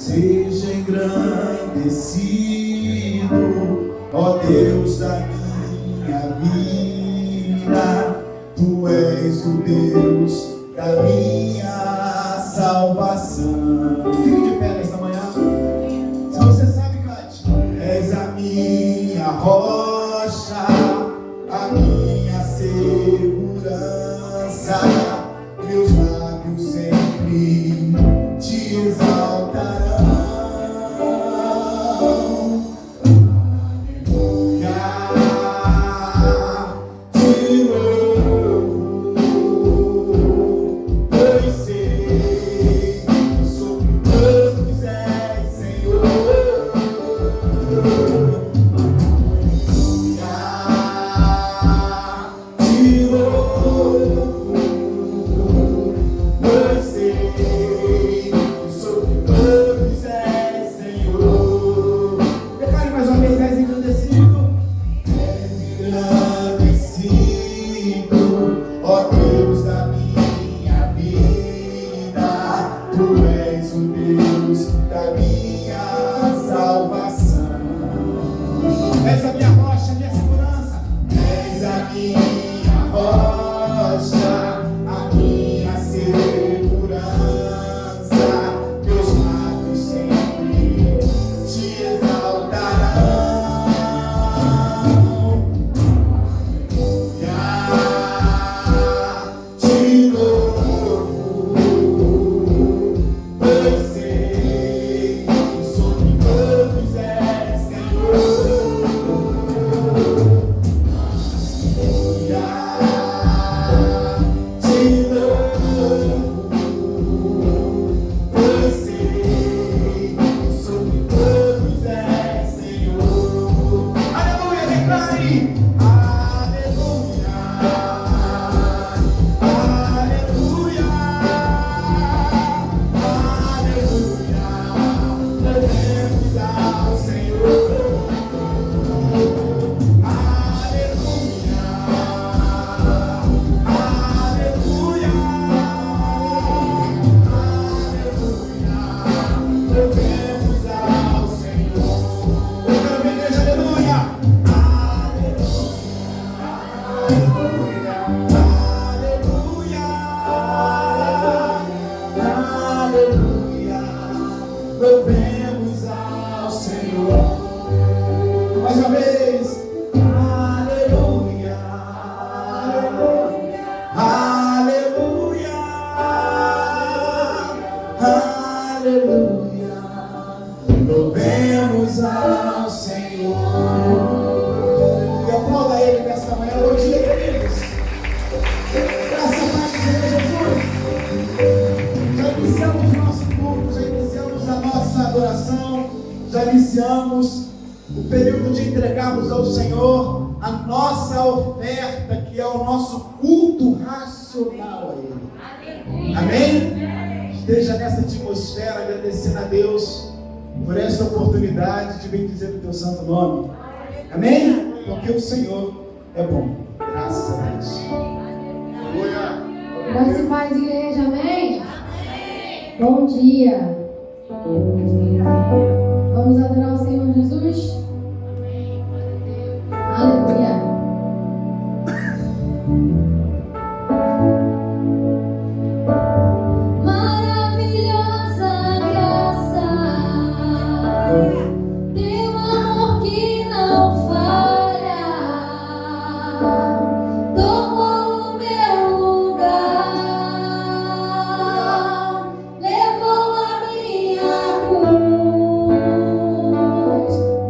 Seja engrandecido, ó Deus da minha vida. Tu és o Deus da minha salvação. Fique de pé nesta manhã. Se você sabe, cante. És a minha rocha, a minha segurança. Meus lábios sempre te exaltarão. Santo nome. Amém? Porque o Senhor é bom. Graças a Deus. Graças e paz, igreja. Amém? Bom dia. Vamos adorar o Senhor Jesus? Aleluia.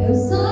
Eu sou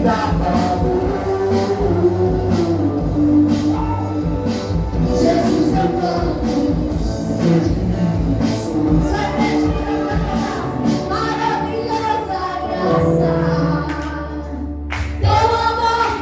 dá valor. Jesus é o campo, Deus me Maravilhosa graça, teu amor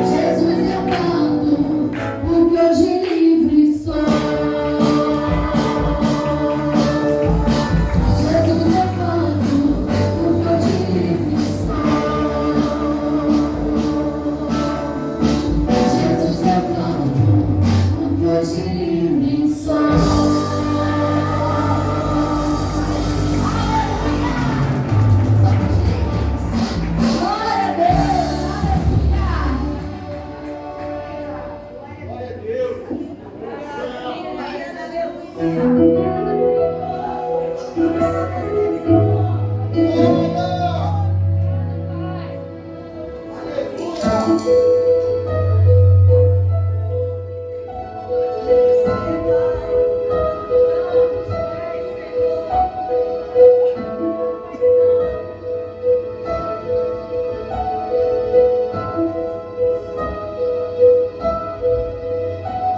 Jesus eu canto, porque hoje livre sou. Jesus eu canto, porque hoje livre sou. Jesus eu canto, porque hoje livre sou. Glória a Deus,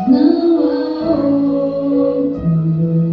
não há outro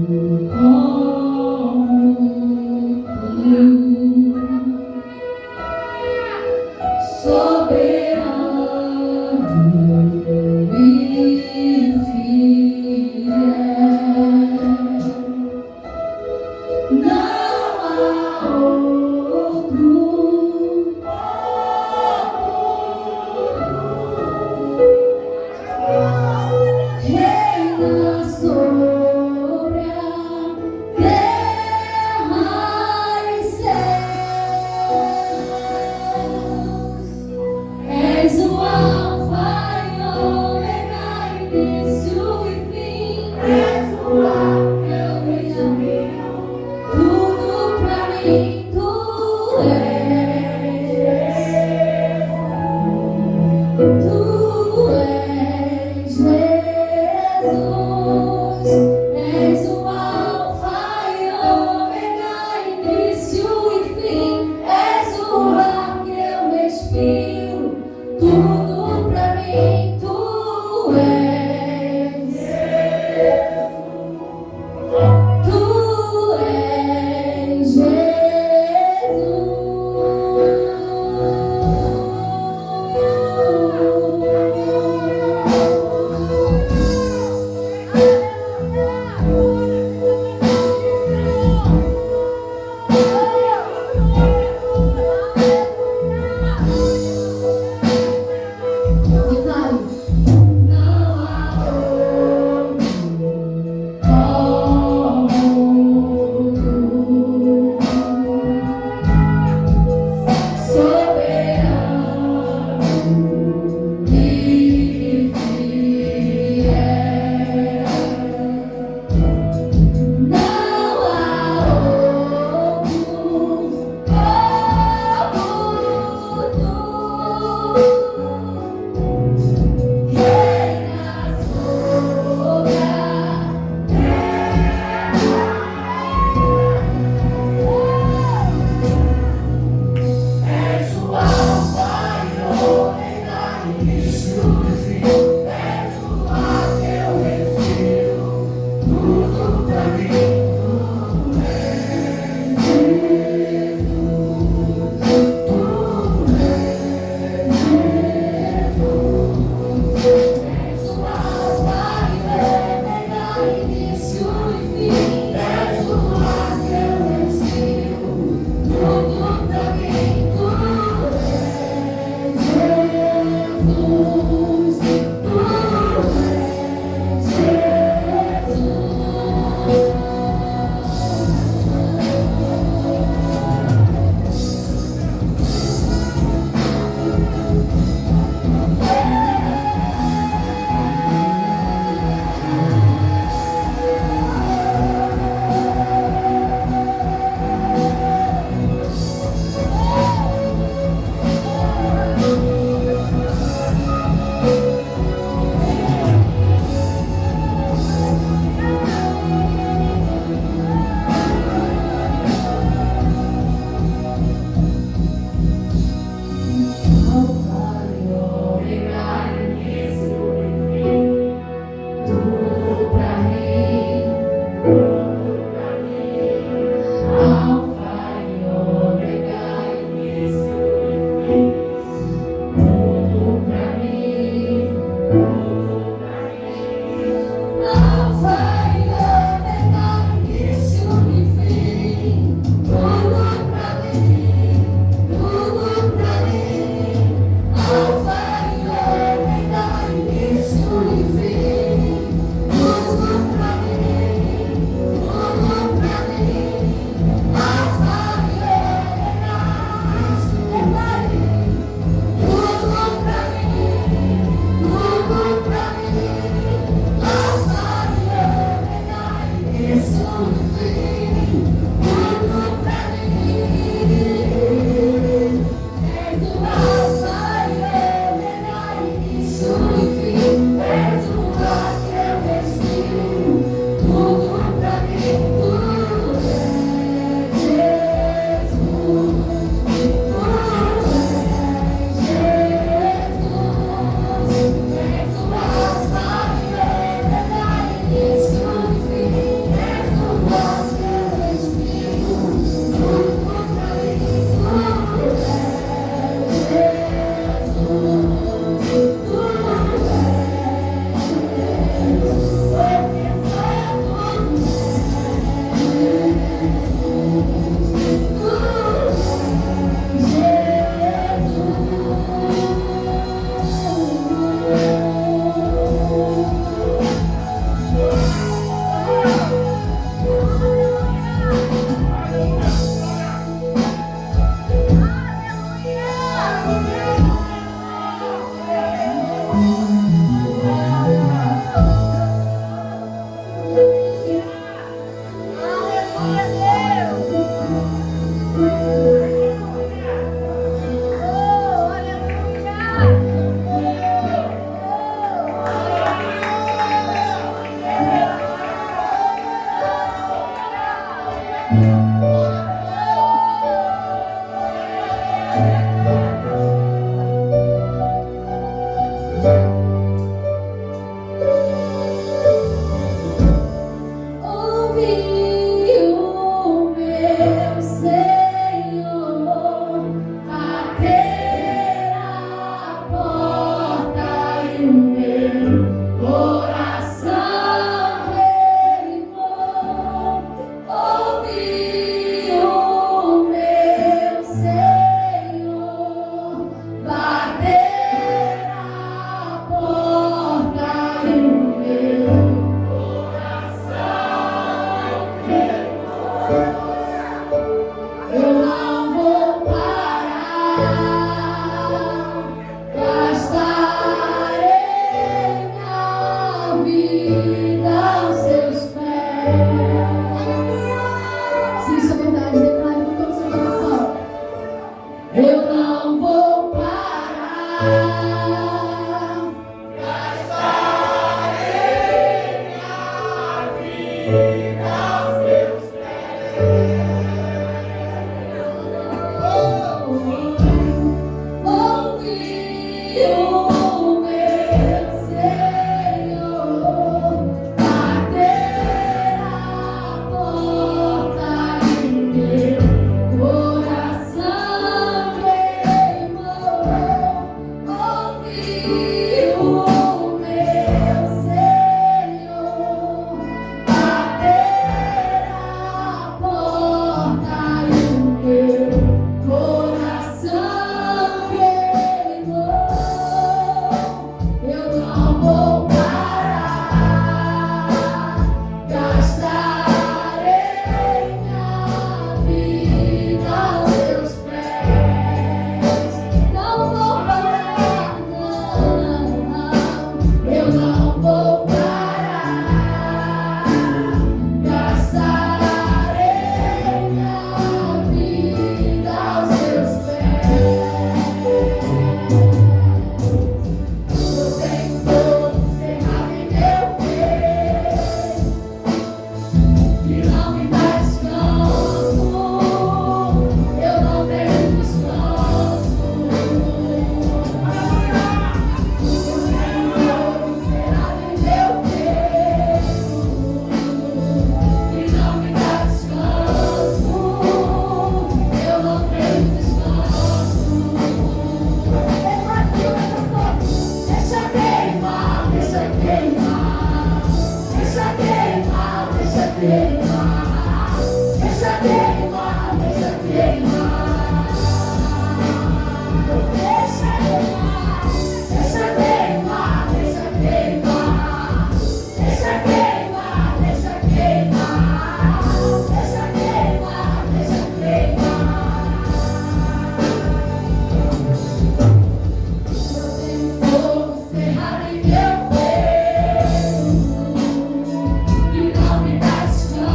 Que não me dá descanso.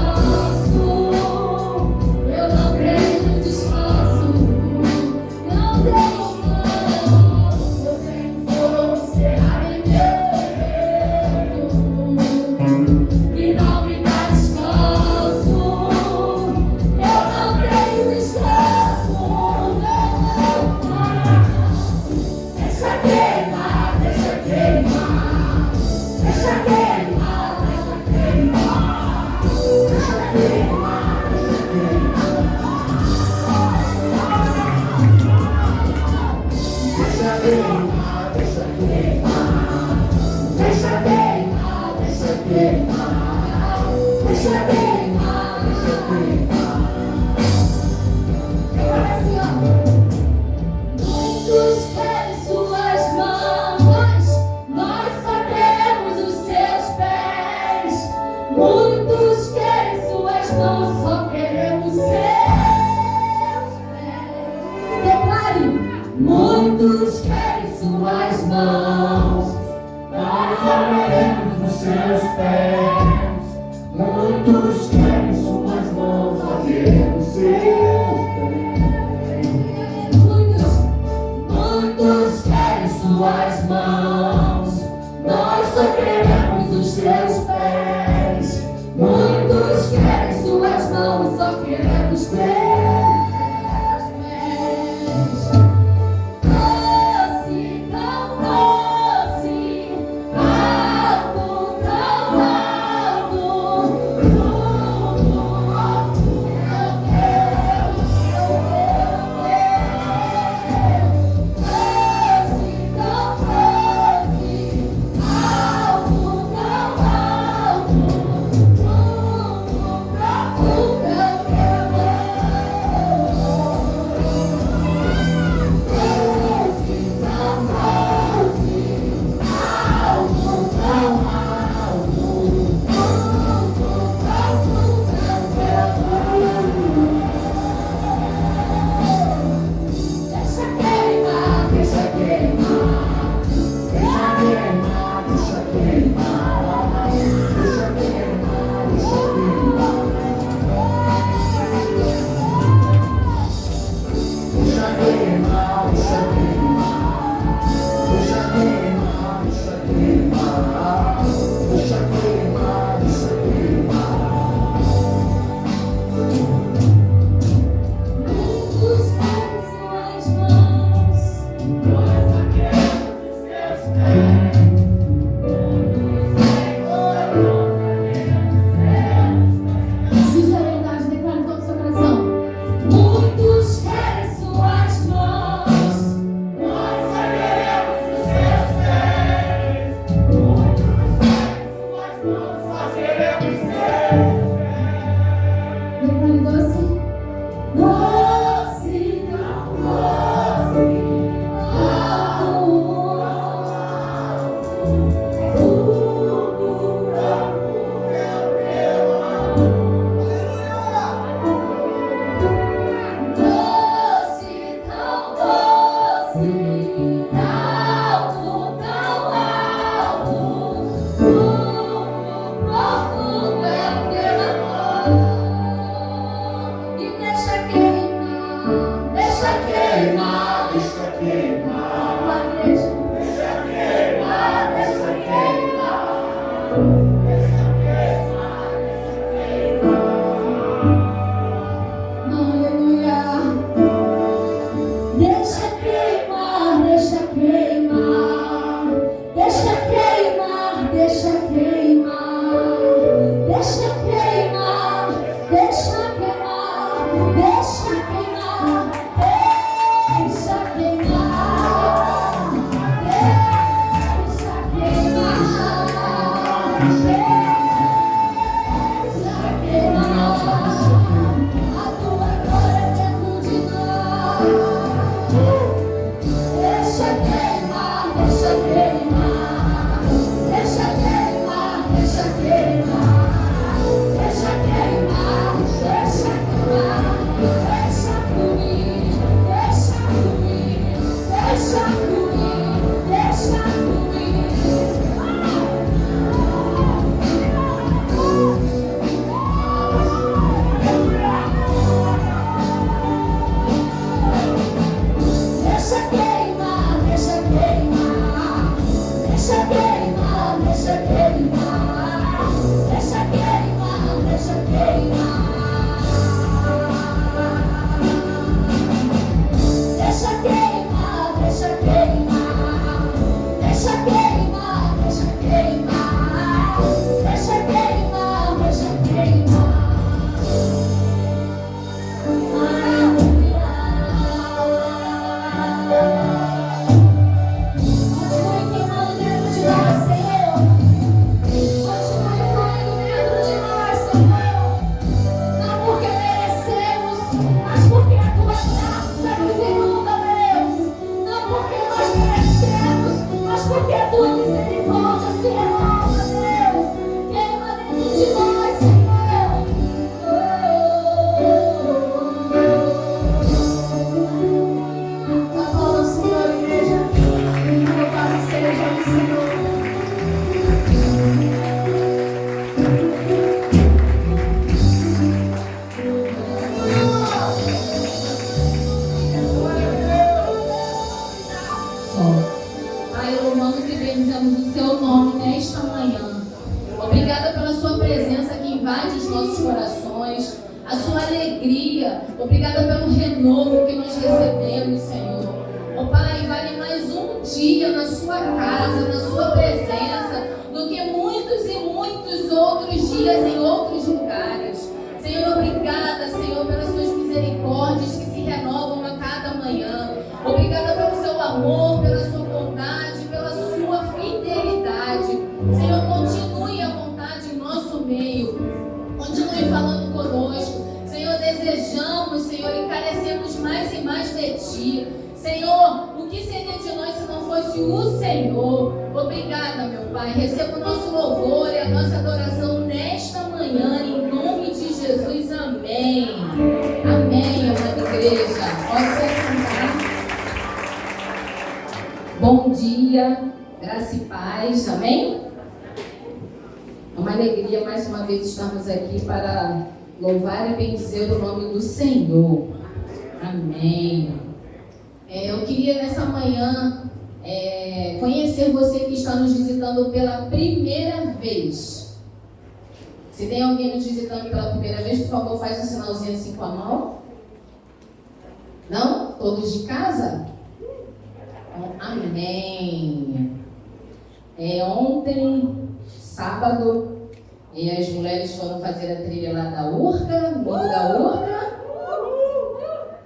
Muitos querem suas mãos, nós só queremos os seus pés. Muitos querem suas mãos, só queremos seus pés. Declare: muitos querem suas mãos, nós só queremos os seus pés. Muitos querem suas mãos, só queremos seus pés. Muitos querem suas mãos, nós só queremos os seus pés. Muitos querem suas mãos, só queremos teus pés. Doce, tão doce, alto, tão alto, orações, a sua alegria. Obrigada pelo renovo que nós recebemos, Senhor. Ó Pai, vale mais um dia na sua casa, na sua presença, do que muitos e muitos outros dias em outros lugares. Senhor, obrigada, Senhor, pelas suas misericórdias que se renovam a cada manhã. Obrigada pelo seu amor, pela sua bondade, pela sua fidelidade. Senhor, continue a vontade em nosso meio. Continue falando conosco. Senhor, desejamos, Senhor, e carecemos mais e mais de Ti. Senhor, o que seria de nós se não fosse o Senhor? Obrigada, meu Pai. Receba o nosso louvor e a nossa adoração nesta manhã, em nome de Jesus. Amém. Amém, amada igreja. Pode se sentar. Bom dia, graça e paz. Amém? É uma alegria mais uma vez estarmos aqui para louvar e bendizer o nome do Senhor. Amém. Eu queria nessa manhã conhecer você que está nos visitando pela primeira vez. Se tem alguém nos visitando pela primeira vez, por favor, faz um sinalzinho assim com a mão. Não? Todos de casa? Amém. Ontem, sábado, as mulheres foram fazer a trilha lá da Urca, no Morro da Urca.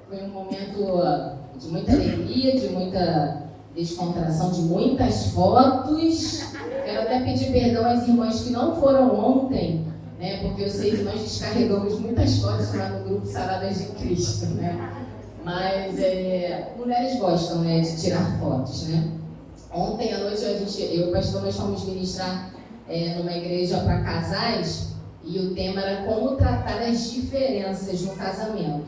Foi um momento de muita alegria, de muita descontração, de muitas fotos. Quero até pedir perdão às irmãs que não foram ontem, né? Porque eu sei que nós descarregamos muitas fotos lá no grupo Saradas de Cristo, né? Mas mulheres gostam, né, de tirar fotos, né? Ontem à noite eu e o pastor nós fomos ministrar numa igreja para casais e o tema era como tratar as diferenças no casamento.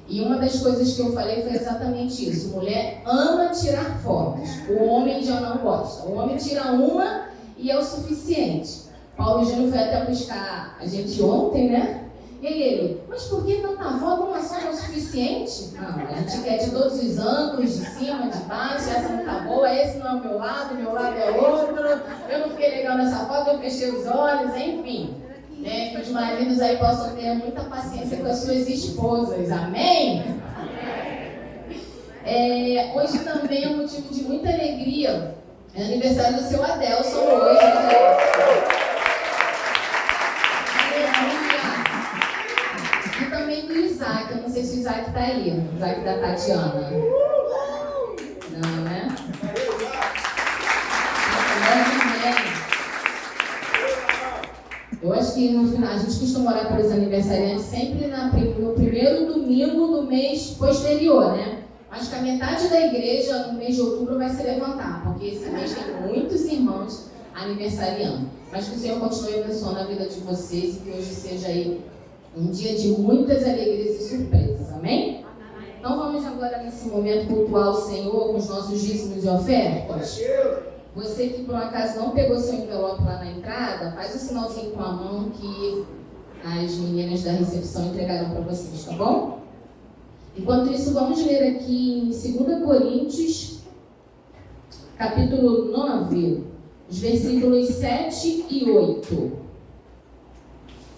E uma das coisas que eu falei foi exatamente isso. Mulher ama tirar fotos. O homem já não gosta. O homem tira uma e é o suficiente. Paulo Júnior foi até buscar a gente ontem, né? E ele, mas por que tanta foto? Uma só não é o suficiente? Não, a gente quer de todos os ângulos, de cima, de baixo. Essa não tá boa, esse não é o meu lado é outro. Eu não fiquei legal nessa foto, eu fechei os olhos, enfim. Né, que os maridos aí possam ter muita paciência com as suas esposas, amém? Hoje também é um motivo de muita alegria, é aniversário do seu Adelson hoje, né? E também do Isaac, eu não sei se o Isaac tá aí, o Isaac da Tatiana. Não, né? Eu acho que no final, a gente costuma orar pelos aniversariantes sempre no primeiro domingo do mês posterior, né? Acho que a metade da igreja no mês de outubro vai se levantar, porque esse mês tem muitos irmãos aniversariando. Mas que o Senhor continue abençoando a vida de vocês e que hoje seja aí um dia de muitas alegrias e surpresas, amém? Então vamos agora nesse momento cultuar o Senhor com os nossos dízimos e ofertas. Você que por um acaso não pegou seu envelope lá na entrada, faz um sinalzinho com a mão que as meninas da recepção entregaram para vocês, tá bom? Enquanto isso, vamos ler aqui em 2 Coríntios, capítulo 9, os versículos 7 e 8.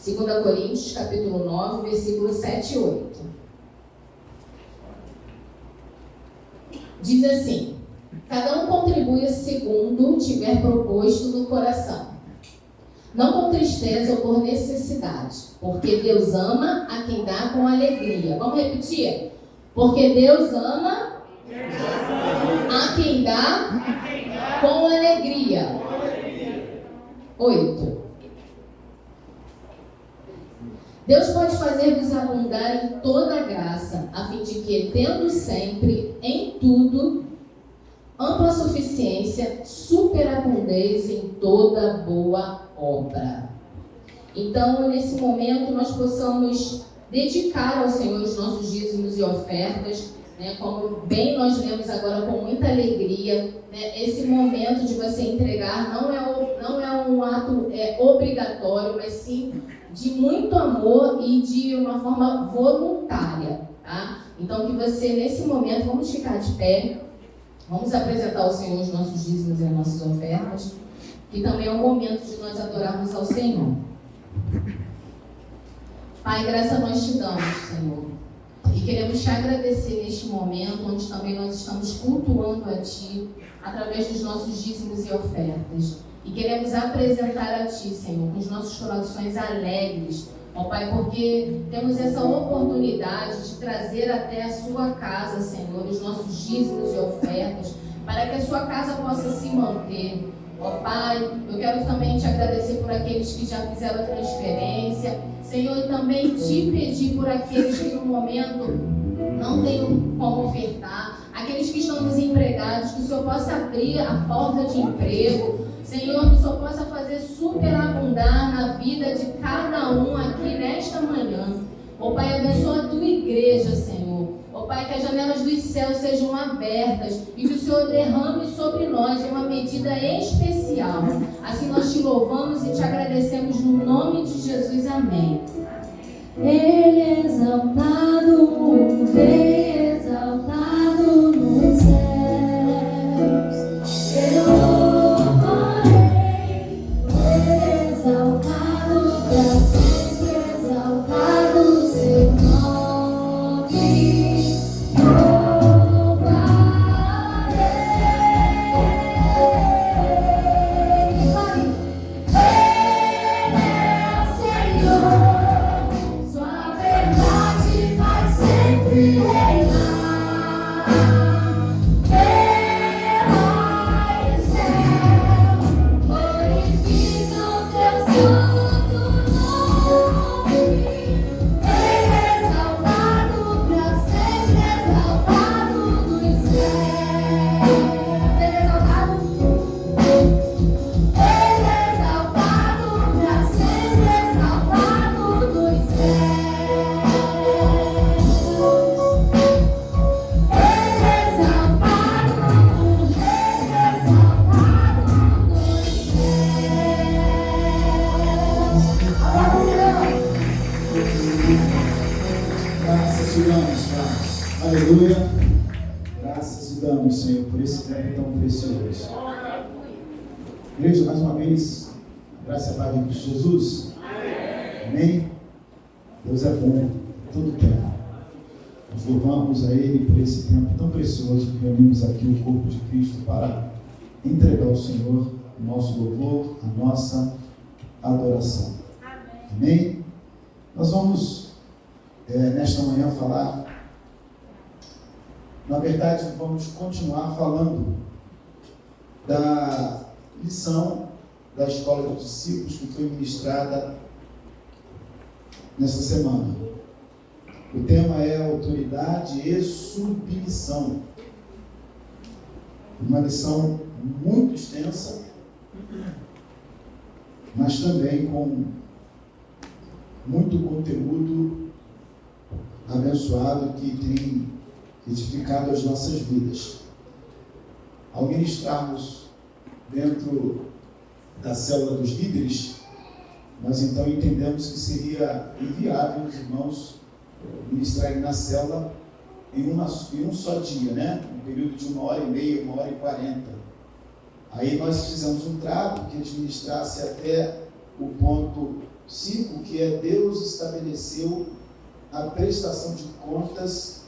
2 Coríntios, capítulo 9, versículos 7 e 8. Diz assim: cada um contribua segundo tiver proposto no coração, não com tristeza ou por necessidade, porque Deus ama a quem dá com alegria. Vamos repetir? Porque Deus ama a quem dá com alegria. 8. Deus pode fazer-vos abundar em toda graça, a fim de que, tendo sempre, em tudo, ampla suficiência, superabundez em toda boa obra. Então, nesse momento, nós possamos dedicar ao Senhor os nossos dízimos e ofertas, né, como bem nós lemos agora com muita alegria, né, esse momento de você entregar não é um ato obrigatório, mas sim de muito amor e de uma forma voluntária, tá? Então, que você, nesse momento, vamos ficar de pé, vamos apresentar ao Senhor os nossos dízimos e as nossas ofertas, que também é um momento de nós adorarmos ao Senhor. Pai, graça nós te damos, Senhor. E queremos te agradecer neste momento, onde também nós estamos cultuando a Ti, através dos nossos dízimos e ofertas. E queremos apresentar a Ti, Senhor, com os nossos corações alegres, ó Pai, porque temos essa oportunidade de trazer até a Sua casa, Senhor, os nossos dízimos e ofertas, para que a Sua casa possa se manter. Ó Pai, eu quero também te agradecer por aqueles que já fizeram a transferência, Senhor, e também te pedir por aqueles que no momento não têm como ofertar, aqueles que estão desempregados, que o Senhor possa abrir a porta de emprego, Senhor, que o Senhor possa fazer superabundar na vida de cada um aqui nesta manhã. Ó Pai, abençoa a tua igreja, Senhor. Ó Pai, que as janelas dos céus sejam abertas e que o Senhor derrame sobre nós uma medida especial. Assim nós te louvamos e te agradecemos no nome de Jesus. Amém. Ele é exaltado, o Rei exaltado nos céus. Ele é exaltado para sempre, exaltado o seu nome. Aleluia. Graças te damos, Senhor, por esse tempo tão precioso. Igreja, mais uma vez, graças a paz de Cristo Jesus. Amém. Deus é bom, todo tempo. Nós louvamos a Ele por esse tempo tão precioso que reunimos aqui o corpo de Cristo para entregar ao Senhor o nosso louvor, a nossa adoração. Amém. Nós vamos, nesta manhã, falar. Na verdade, vamos continuar falando da lição da Escola dos Discípulos que foi ministrada nesta semana. O tema é autoridade e submissão. Uma lição muito extensa, mas também com muito conteúdo abençoado que tem edificado as nossas vidas. Ao ministrarmos dentro da célula dos líderes, nós então entendemos que seria inviável os irmãos ministrarem na célula em um só dia, né? Um período de 1h30, 1h40. Aí nós fizemos um trato que eles ministrassem até o ponto 5, que é Deus estabeleceu a prestação de contas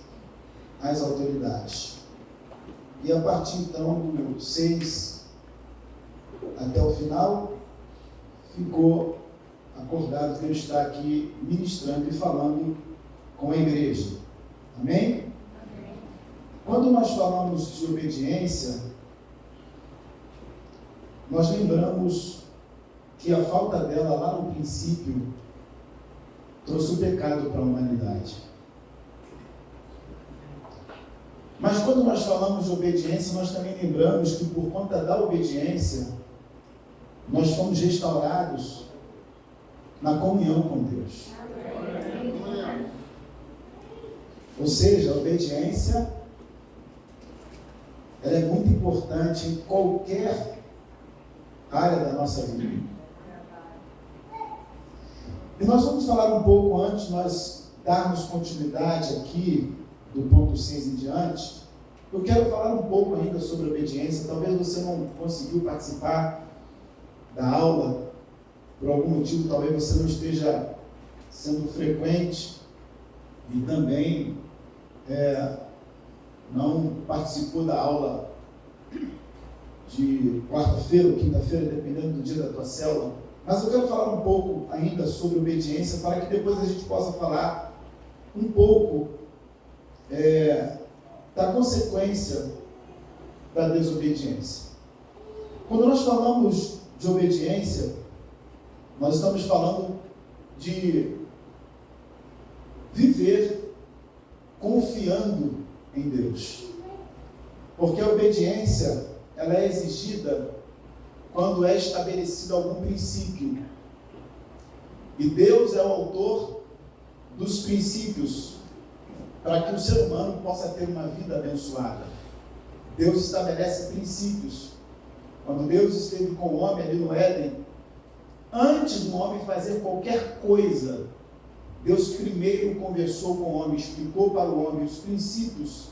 às autoridades. E a partir então do 6 até o final, ficou acordado que eu estar aqui ministrando e falando com a igreja. Amém? Amém. Quando nós falamos de obediência, nós lembramos que a falta dela lá no princípio trouxe o pecado para a humanidade. Mas quando nós falamos de obediência, nós também lembramos que por conta da obediência, nós fomos restaurados na comunhão com Deus. Ou seja, a obediência, ela é muito importante em qualquer área da nossa vida. E nós vamos falar um pouco antes de nós darmos continuidade aqui do ponto 6 em diante. Eu quero falar um pouco ainda sobre obediência. Talvez você não conseguiu participar da aula por algum motivo, talvez você não esteja sendo frequente e também não participou da aula de quarta-feira ou quinta-feira, dependendo do dia da tua célula, mas eu quero falar um pouco ainda sobre obediência, para que depois a gente possa falar um pouco da consequência da desobediência. Quando nós falamos de obediência, nós estamos falando de viver confiando em Deus. Porque a obediência, ela é exigida quando é estabelecido algum princípio. E Deus é o autor dos princípios para que o ser humano possa ter uma vida abençoada. Deus estabelece princípios. Quando Deus esteve com o homem ali no Éden, antes do homem fazer qualquer coisa, Deus primeiro conversou com o homem, explicou para o homem os princípios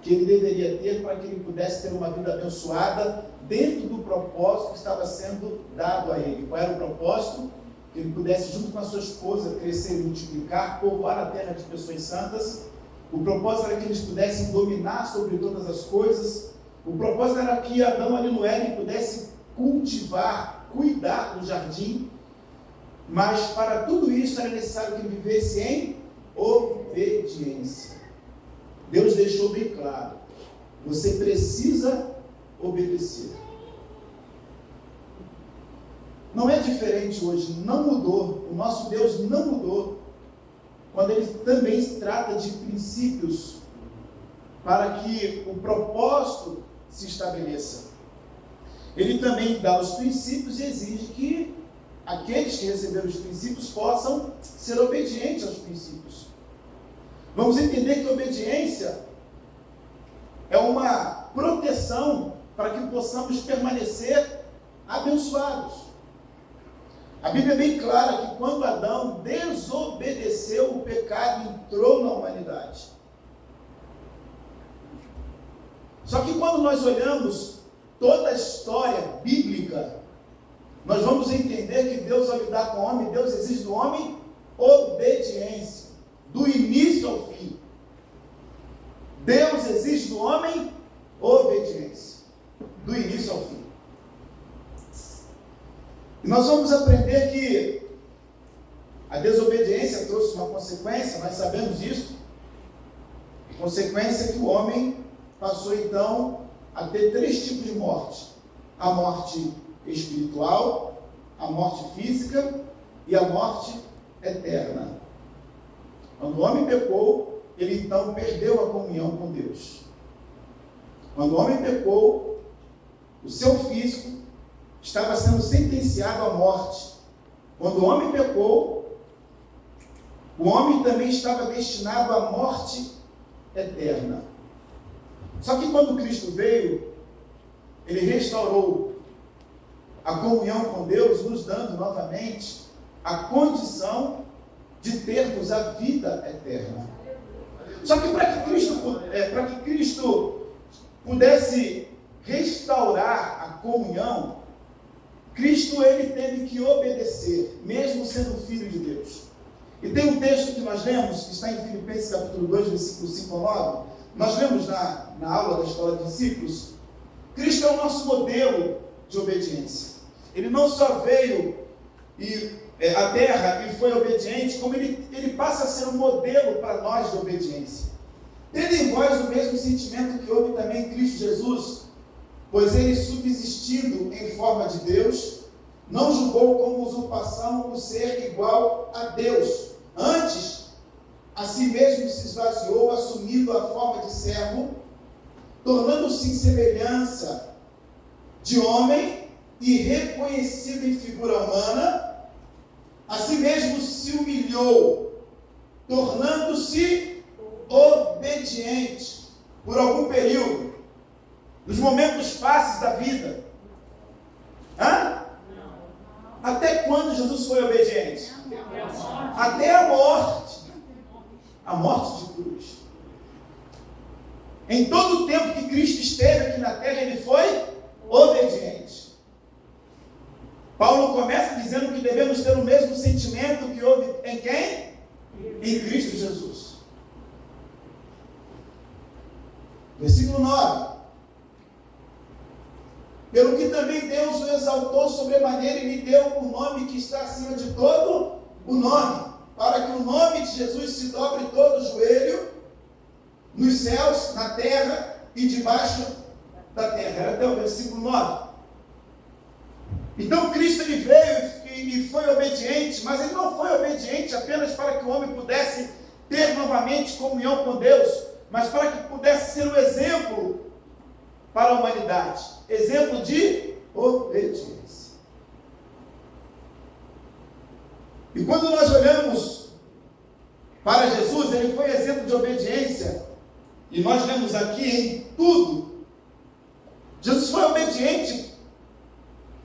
que ele deveria ter para que ele pudesse ter uma vida abençoada dentro do propósito que estava sendo dado a ele. Qual era o propósito? Que ele pudesse, junto com a sua esposa, crescer e multiplicar, povoar a terra de pessoas santas. O propósito era que eles pudessem dominar sobre todas as coisas. O propósito era que Adão ali no Éden pudesse cultivar, cuidar do jardim. Mas para tudo isso era necessário que ele vivesse em obediência. Deus deixou bem claro: você precisa obedecer. Não é diferente hoje, não mudou. O nosso Deus não mudou quando Ele também se trata de princípios para que o propósito se estabeleça. Ele também dá os princípios e exige que aqueles que receberam os princípios possam ser obedientes aos princípios. Vamos entender que a obediência é uma proteção para que possamos permanecer abençoados. A Bíblia é bem clara que quando Adão desobedeceu, o pecado entrou na humanidade. Só que quando nós olhamos toda a história bíblica, nós vamos entender que Deus, ao lidar com o homem, Deus exige do homem obediência, do início ao fim. Deus exige do homem obediência, do início ao fim. E nós vamos aprender que a desobediência trouxe uma consequência, nós sabemos disso. A consequência é que o homem passou então a ter 3 tipos de morte: a morte espiritual, a morte física e a morte eterna. Quando o homem pecou, ele então perdeu a comunhão com Deus. Quando o homem pecou, o seu físico estava sendo sentenciado à morte. Quando o homem pecou, o homem também estava destinado à morte eterna. Só que quando Cristo veio, Ele restaurou a comunhão com Deus, nos dando novamente a condição de termos a vida eterna. Só que para que Cristo pudesse restaurar a comunhão, Cristo ele teve que obedecer, mesmo sendo filho de Deus. E tem um texto que nós lemos, que está em Filipenses capítulo 2, versículo 5 a 9. Nós lemos na aula da Escola de Discípulos. Cristo é o nosso modelo de obediência. Ele não só veio à terra e foi obediente, como ele passa a ser um modelo para nós de obediência. Tendo em vós o mesmo sentimento que houve também em Cristo Jesus, pois ele, subsistindo em forma de Deus, não julgou como usurpação o ser igual a Deus. Antes, a si mesmo se esvaziou, assumindo a forma de servo, tornando-se em semelhança de homem e reconhecido em figura humana, a si mesmo se humilhou, tornando-se obediente por algum período, nos momentos fáceis da vida. Até quando Jesus foi obediente? Até a morte. A morte de cruz. Em todo o tempo que Cristo esteve aqui na terra, ele foi obediente. Paulo começa dizendo que devemos ter o mesmo sentimento que houve em quem? Em Cristo Jesus. Versículo 9. Pelo que também Deus o exaltou sobremaneira e lhe deu o nome que está acima de todo o nome, para que o nome de Jesus se dobre todo o joelho, nos céus, na terra e debaixo da terra. Era até o versículo 9. Então Cristo ele veio e foi obediente, mas ele não foi obediente apenas para que o homem pudesse ter novamente comunhão com Deus, mas para que pudesse ser um exemplo para a humanidade, exemplo de obediência. E quando nós olhamos para Jesus, ele foi exemplo de obediência, e nós lemos aqui em tudo. Jesus foi obediente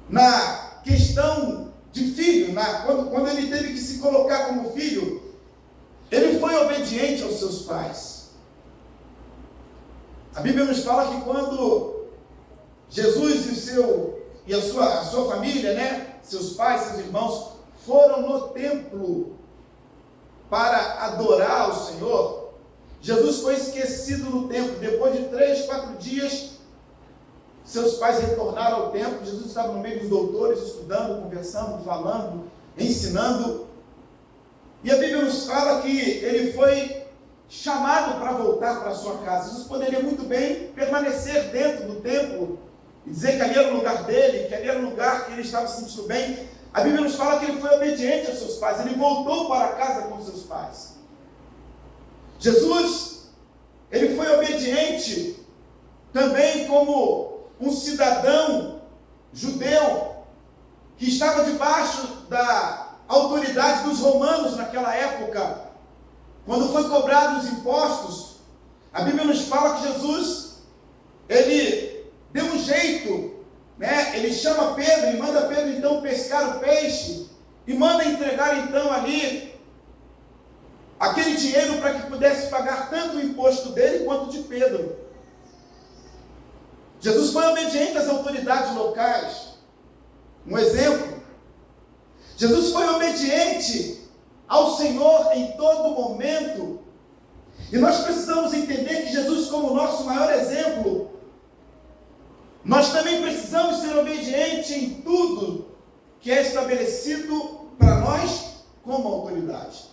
na questão de filho, quando ele teve que se colocar como filho, ele foi obediente aos seus pais. A Bíblia nos fala que quando Jesus e a sua família, né, seus pais, seus irmãos, foram no templo para adorar ao Senhor, Jesus foi esquecido no templo. Depois de 3, 4 dias, seus pais retornaram ao templo. Jesus estava no meio dos doutores, estudando, conversando, falando, ensinando. E a Bíblia nos fala que ele foi chamado para voltar para a sua casa. Jesus poderia muito bem permanecer dentro do templo e dizer que ali era o lugar dele, que ali era o lugar que ele estava se sentindo bem. A Bíblia nos fala que ele foi obediente aos seus pais, ele voltou para casa com seus pais. Jesus, ele foi obediente também como um cidadão judeu que estava debaixo da autoridade dos romanos naquela época. Quando foi cobrado os impostos, a Bíblia nos fala que Jesus, ele deu um jeito, né? Ele chama Pedro e manda Pedro então pescar o peixe e manda entregar então ali aquele dinheiro para que pudesse pagar tanto o imposto dele quanto de Pedro. Jesus foi obediente às autoridades locais. Um exemplo. Jesus foi obediente ao Senhor em todo momento. E nós precisamos entender que Jesus, como nosso maior exemplo, nós também precisamos ser obedientes em tudo que é estabelecido para nós como autoridade.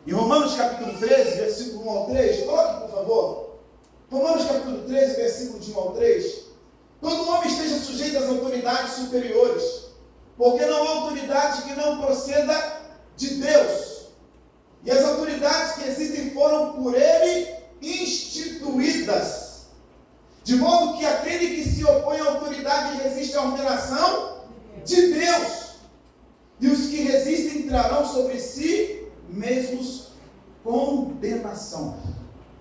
Em Romanos capítulo 13, versículo 1 ao 3, coloque por favor. Romanos capítulo 13, versículo de 1 ao 3. Todo homem esteja sujeito às autoridades superiores, porque não há autoridade que não proceda de Deus. E as autoridades que existem foram por ele instituídas, de modo que aquele que se opõe à autoridade resiste à ordenação de Deus, e os que resistem trarão sobre si mesmos condenação.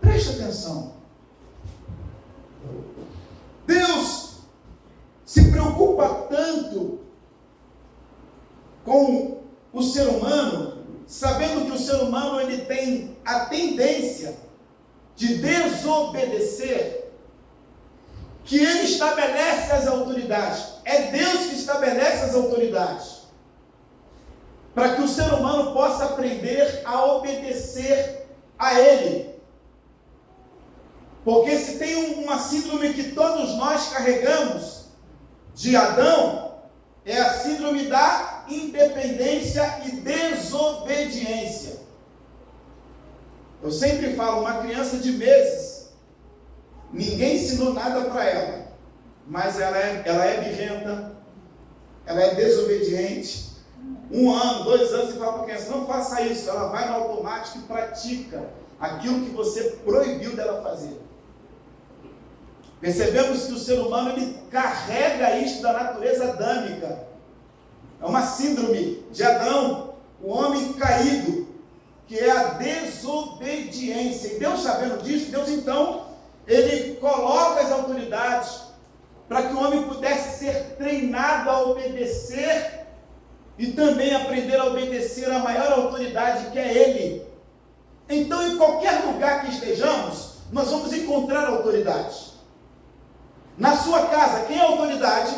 Preste atenção. Deus se preocupa tanto com o ser humano, sabendo que o ser humano ele tem a tendência de desobedecer, que ele estabelece as autoridades. É Deus que estabelece as autoridades, para que o ser humano possa aprender a obedecer a ele. Porque se tem uma síndrome que todos nós carregamos de Adão, é a síndrome da independência e desobediência. Eu sempre falo, uma criança de meses, ninguém ensinou nada para ela, mas ela é birrenta, ela é desobediente. 1 ano, 2 anos, você fala para a criança, não faça isso, ela vai no automático e pratica aquilo que você proibiu dela fazer. Percebemos que o ser humano ele carrega isto da natureza adâmica. É uma síndrome de Adão, o homem caído, que é a desobediência. E Deus, sabendo disso, Deus então, ele coloca as autoridades para que o homem pudesse ser treinado a obedecer e também aprender a obedecer a maior autoridade, que é Ele. Então, em qualquer lugar que estejamos, nós vamos encontrar autoridade. Na sua casa, quem é a autoridade?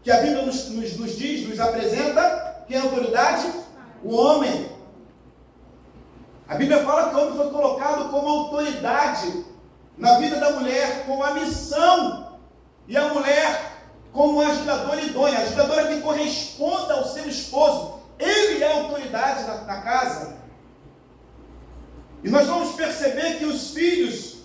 que a Bíblia nos diz, nos apresenta, quem é a autoridade? O homem. A Bíblia fala que o homem foi colocado como autoridade na vida da mulher, com a missão, e a mulher como ajudadora idônea, ajudadora que corresponda ao seu esposo. Ele é a autoridade na casa. E nós vamos perceber que os filhos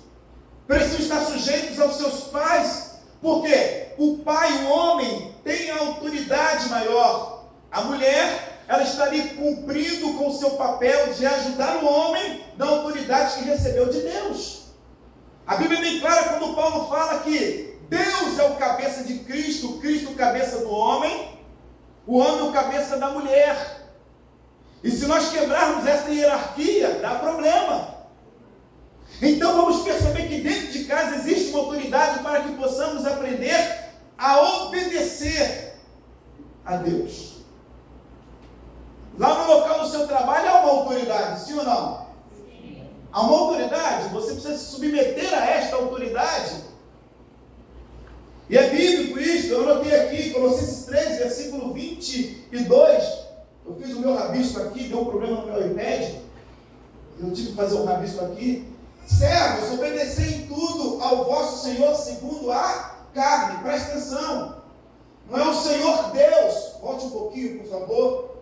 precisam estar sujeitos aos seus pais, porque o pai, o homem, tem a autoridade maior. A mulher, ela está ali cumprindo com o seu papel de ajudar o homem da autoridade que recebeu de Deus. A Bíblia é bem clara quando Paulo fala que Deus é o cabeça de Cristo, Cristo o cabeça do homem, o homem o cabeça da mulher. E se nós quebrarmos essa hierarquia, dá problema. Então vamos perceber que dentro de casa existe uma autoridade para que possamos aprender a obedecer a Deus. Lá no local do seu trabalho há uma autoridade, sim ou não? Sim. Há uma autoridade, você precisa se submeter a esta autoridade. E é bíblico isso, eu anotei aqui, Colossenses 3, versículo 22. Eu fiz o meu rabisco aqui, deu um problema no meu iPad. Eu tive que fazer um rabisco aqui. Servos, obedecei em tudo ao vosso Senhor segundo a carne. Presta atenção. Não é o Senhor Deus. Volte um pouquinho, por favor.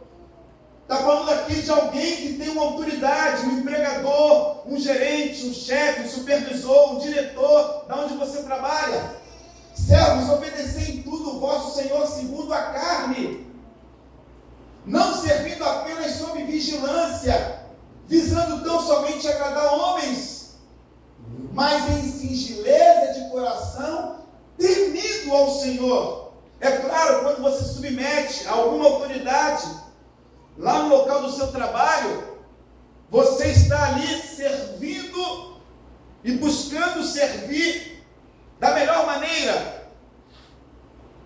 Está falando aqui de alguém que tem uma autoridade, um empregador, um gerente, um chefe, um supervisor, um diretor, da onde você trabalha. Servos, obedecei em tudo o vosso Senhor segundo a carne, não servindo apenas sob vigilância, visando tão somente agradar homens, mas em singeleza de coração, temido ao Senhor. É claro, quando você se submete a alguma autoridade, lá no local do seu trabalho, você está ali servindo e buscando servir da melhor maneira.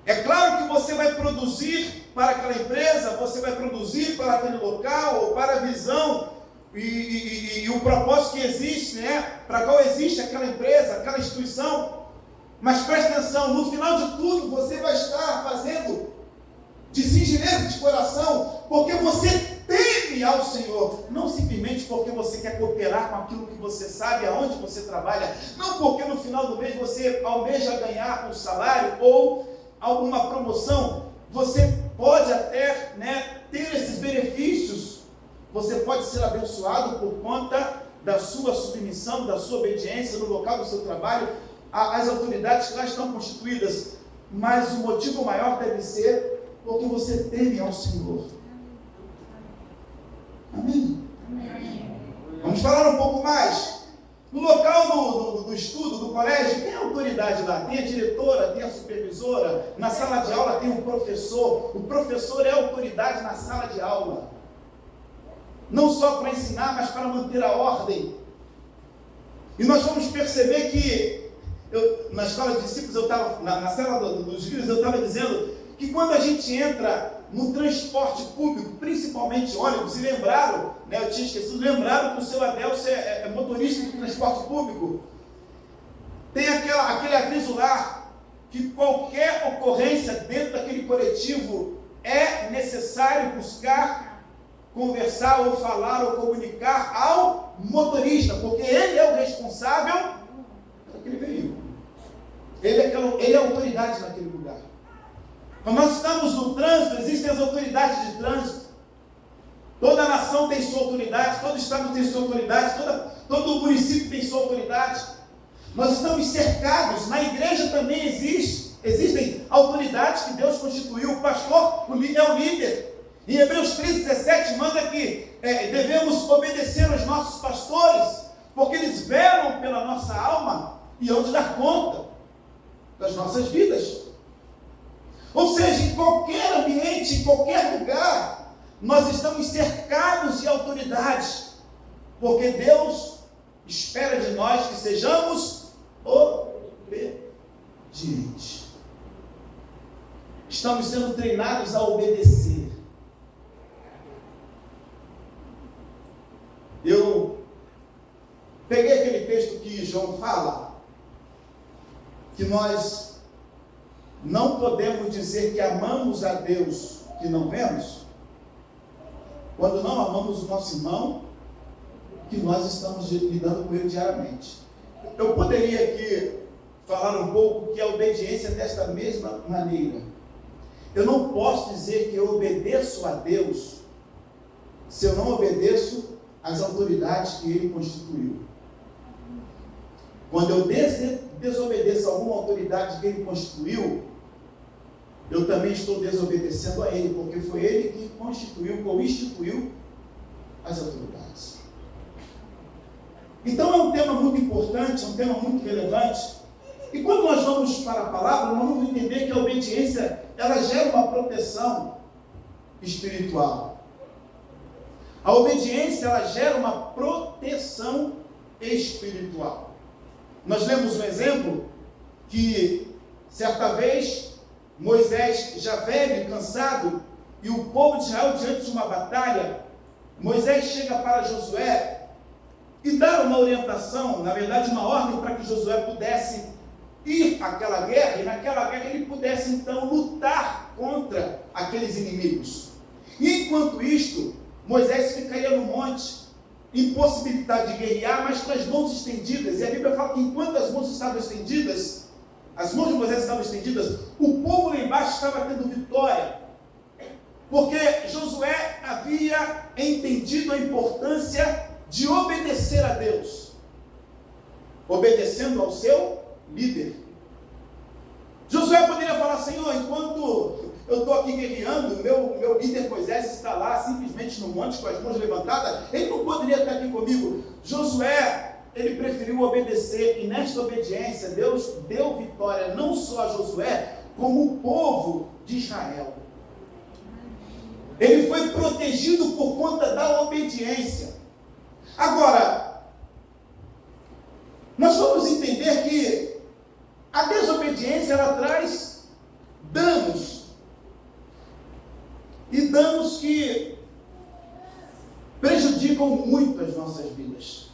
É claro que você vai produzir para aquela empresa, você vai produzir para aquele local, ou para a visão e o propósito que existe, né? Para qual existe aquela empresa, aquela instituição. Mas preste atenção, no final de tudo, você vai estar fazendo de singeleza de coração, porque você teme ao Senhor, não simplesmente porque você quer cooperar com aquilo que você sabe, aonde você trabalha, não porque no final do mês você almeja ganhar um salário ou alguma promoção. Você pode até, ter esses benefícios, você pode ser abençoado por conta da sua submissão, da sua obediência no local do seu trabalho, às autoridades que lá estão constituídas, mas o motivo maior deve ser porque você teme ao Senhor. Amém? Amém. Vamos falar um pouco mais. No local do estudo, do colégio, tem a autoridade lá, tem a diretora, tem a supervisora, na sala de aula tem o professor é a autoridade na sala de aula, não só para ensinar, mas para manter a ordem. E nós vamos perceber que, na escola de discípulos, eu estava, na sala dos líderes, eu estava dizendo que quando a gente entra no transporte público, principalmente ônibus, e lembraram, eu tinha esquecido, lembraram que o seu Adelso é motorista de transporte público, tem aquele aviso lá, que qualquer ocorrência dentro daquele coletivo é necessário buscar, conversar ou falar ou comunicar ao motorista, porque ele é o responsável daquele veículo, ele é a autoridade naquele lugar. Quando nós estamos no trânsito, existem as autoridades de trânsito. Toda nação tem sua autoridade, todo estado tem sua autoridade, todo município tem sua autoridade. Nós estamos cercados, na igreja também existem autoridades que Deus constituiu. O pastor é o líder. Em Hebreus 3,17 manda que devemos obedecer aos nossos pastores, porque eles velam pela nossa alma e hão de dar conta das nossas vidas. Ou seja, em qualquer ambiente, em qualquer lugar, nós estamos cercados de autoridades, porque Deus espera de nós que sejamos obedientes. Estamos sendo treinados a obedecer. Eu peguei aquele texto que João fala, que nós não podemos dizer que amamos a Deus que não vemos, quando não amamos o nosso irmão, que nós estamos lidando com ele diariamente. Eu poderia aqui falar um pouco que a obediência é desta mesma maneira. Eu não posso dizer que eu obedeço a Deus se eu não obedeço às autoridades que Ele constituiu. Quando eu desobedeço a alguma autoridade que Ele constituiu, eu também estou desobedecendo a Ele, porque foi Ele que constituiu, ou instituiu as autoridades. Então é um tema muito importante, um tema muito relevante. E quando nós vamos para a palavra, nós vamos entender que a obediência, ela gera uma proteção espiritual. A obediência, ela gera uma proteção espiritual. Nós lemos um exemplo que, certa vez, Moisés, já velho e cansado, e o povo de Israel diante de uma batalha, Moisés chega para Josué e dá uma orientação, na verdade uma ordem para que Josué pudesse ir àquela guerra, e naquela guerra ele pudesse então lutar contra aqueles inimigos. E enquanto isto, Moisés ficaria no monte, impossibilidade de guerrear, mas com as mãos estendidas. E a Bíblia fala que enquanto as mãos estavam estendidas, as mãos de Moisés estavam estendidas, o povo lá embaixo estava tendo vitória. Porque Josué havia entendido a importância de obedecer a Deus, obedecendo ao seu líder. Josué poderia falar: Senhor, enquanto eu estou aqui guerreando, meu líder Moisés está lá simplesmente no monte com as mãos levantadas, ele não poderia estar aqui comigo. Josué, ele preferiu obedecer, e nesta obediência Deus deu vitória não só a Josué, como o povo de Israel. Ele foi protegido por conta da obediência. Agora, nós vamos entender que a desobediência, ela traz danos, e danos que prejudicam muito as nossas vidas.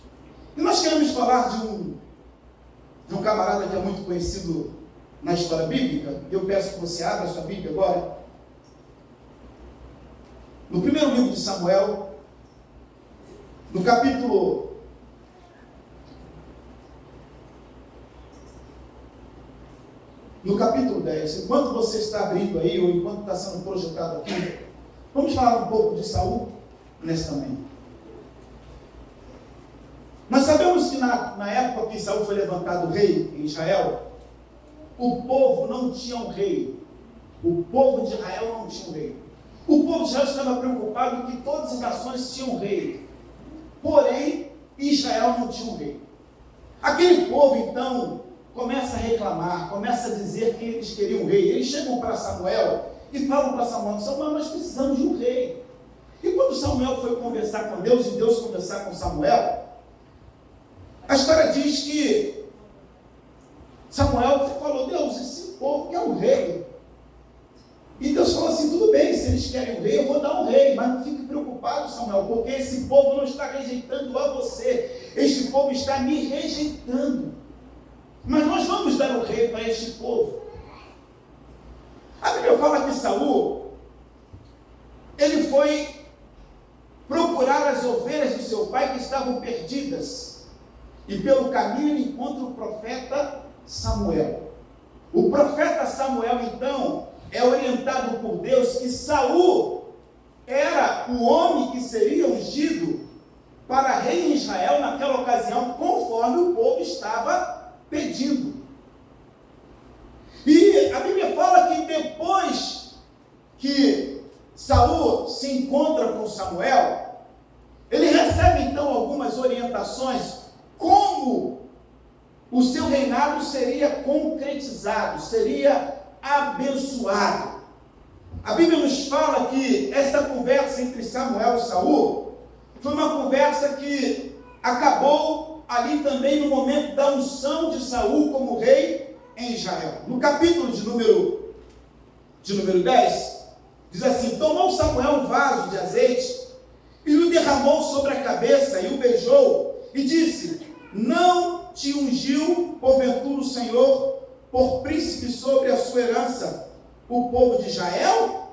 E nós queremos falar de um camarada que é muito conhecido na história bíblica. Eu peço que você abra a sua Bíblia agora, no primeiro livro de Samuel, no capítulo 10, enquanto você está abrindo aí, ou enquanto está sendo projetado aqui, vamos falar um pouco de Saul nesta manhã. Nós sabemos que na época que Saul foi levantado rei em Israel, o povo não tinha um rei. O povo de Israel não tinha um rei. O povo de Israel estava preocupado que todas as nações tinham um rei. Porém, Israel não tinha um rei. Aquele povo, então, começa a reclamar, começa a dizer que eles queriam um rei. Eles chegam para Samuel e falam para Samuel: Samuel, nós precisamos de um rei. E quando Samuel foi conversar com Deus, e Deus conversar com Samuel, a história diz que Samuel falou: Deus, esse povo quer um rei. E Deus falou assim: tudo bem, se eles querem um rei, eu vou dar um rei, mas não fique preocupado, Samuel, porque esse povo não está rejeitando a você, este povo está me rejeitando, mas nós vamos dar um rei para este povo. A Bíblia fala que Saul, ele foi procurar as ovelhas do seu pai que estavam perdidas, e pelo caminho ele encontra o profeta Samuel. O profeta Samuel, então, é orientado por Deus que Saul era o homem que seria ungido para rei em Israel naquela ocasião, conforme o povo estava pedindo. E a Bíblia fala que depois que Saul se encontra com Samuel, ele recebe então algumas orientações como o seu reinado seria concretizado, seria abençoado. A Bíblia nos fala que esta conversa entre Samuel e Saul foi uma conversa que acabou ali também no momento da unção de Saul como rei em Israel. No capítulo de número 10, diz assim: tomou Samuel um vaso de azeite e o derramou sobre a cabeça e o beijou e disse: não te ungiu porventura o Senhor por príncipe sobre a sua herança o povo de Israel?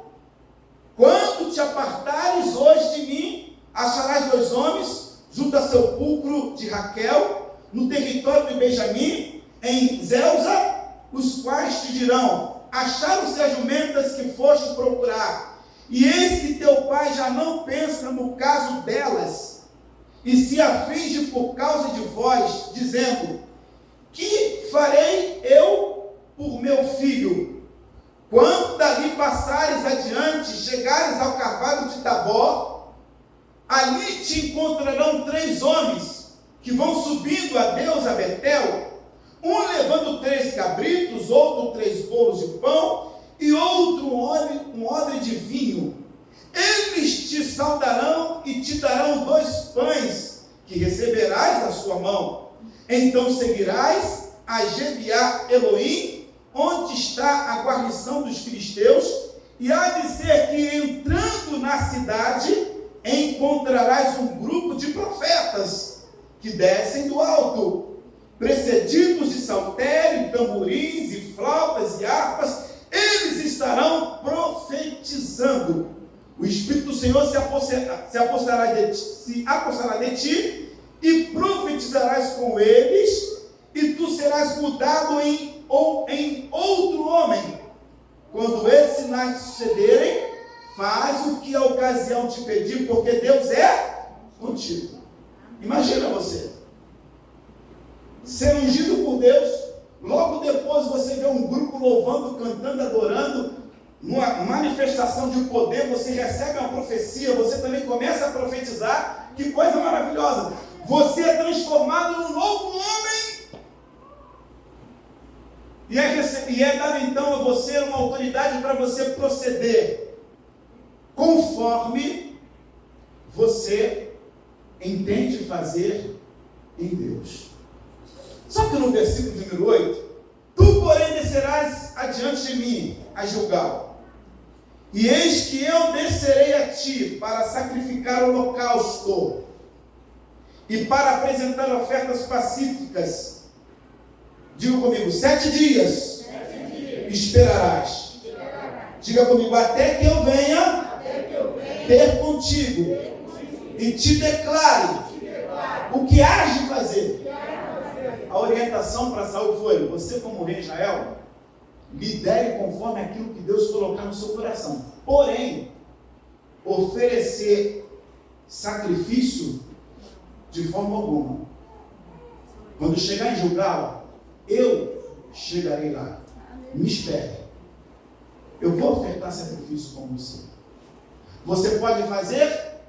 Quando te apartares hoje de mim, acharás 2 homens junto a sepulcro de Raquel, no território de Benjamim, em Zelza, os quais te dirão: acharam-se as jumentas que foste procurar, e eis que teu pai já não pensa no caso delas, e se aflige por causa de vós, dizendo: que farei eu por meu filho? Quando dali passares adiante, chegares ao carvalho de Tabor, ali te encontrarão 3 homens, que vão subindo a Deus a Betel, um levando 3 cabritos, outro 3 bolos de pão, e outro um odre de vinho. Eles te saudarão e te darão 2 pães, que receberás da sua mão. Então seguirás a Gebiá Elohim, onde está a guarnição dos filisteus, e há de ser que, entrando na cidade, encontrarás um grupo de profetas que descem do alto, precedidos de saltério, tamborins e flautas e harpas. Eles estarão profetizando. O Espírito do Senhor se apossará de ti, e profetizarás com eles, e tu serás mudado em outro homem. Quando esses sinais sucederem, faz o que a ocasião te pedir, porque Deus é contigo. Imagina você ser ungido por Deus, logo depois você vê um grupo louvando, cantando, adorando, numa manifestação de poder, você recebe uma profecia, você também começa a profetizar. Que coisa maravilhosa! Você é transformado num novo homem, e é dado então a você uma autoridade para você proceder conforme você entende fazer em Deus. Só que no versículo número 8, tu porém descerás adiante de mim a Gilgal, e eis que eu descerei a ti para sacrificar holocausto e para apresentar ofertas pacíficas. Diga comigo: 7 dias esperarás. Diga comigo: até que eu venha ter contigo e te declare o que hás de fazer. A orientação para Saul foi: você, como rei de Israel, lidere conforme aquilo que Deus colocar no seu coração. Porém, oferecer sacrifício de forma alguma. Quando chegar em Gilgal, eu chegarei lá. Me espere. Eu vou ofertar sacrifício com você. Você pode fazer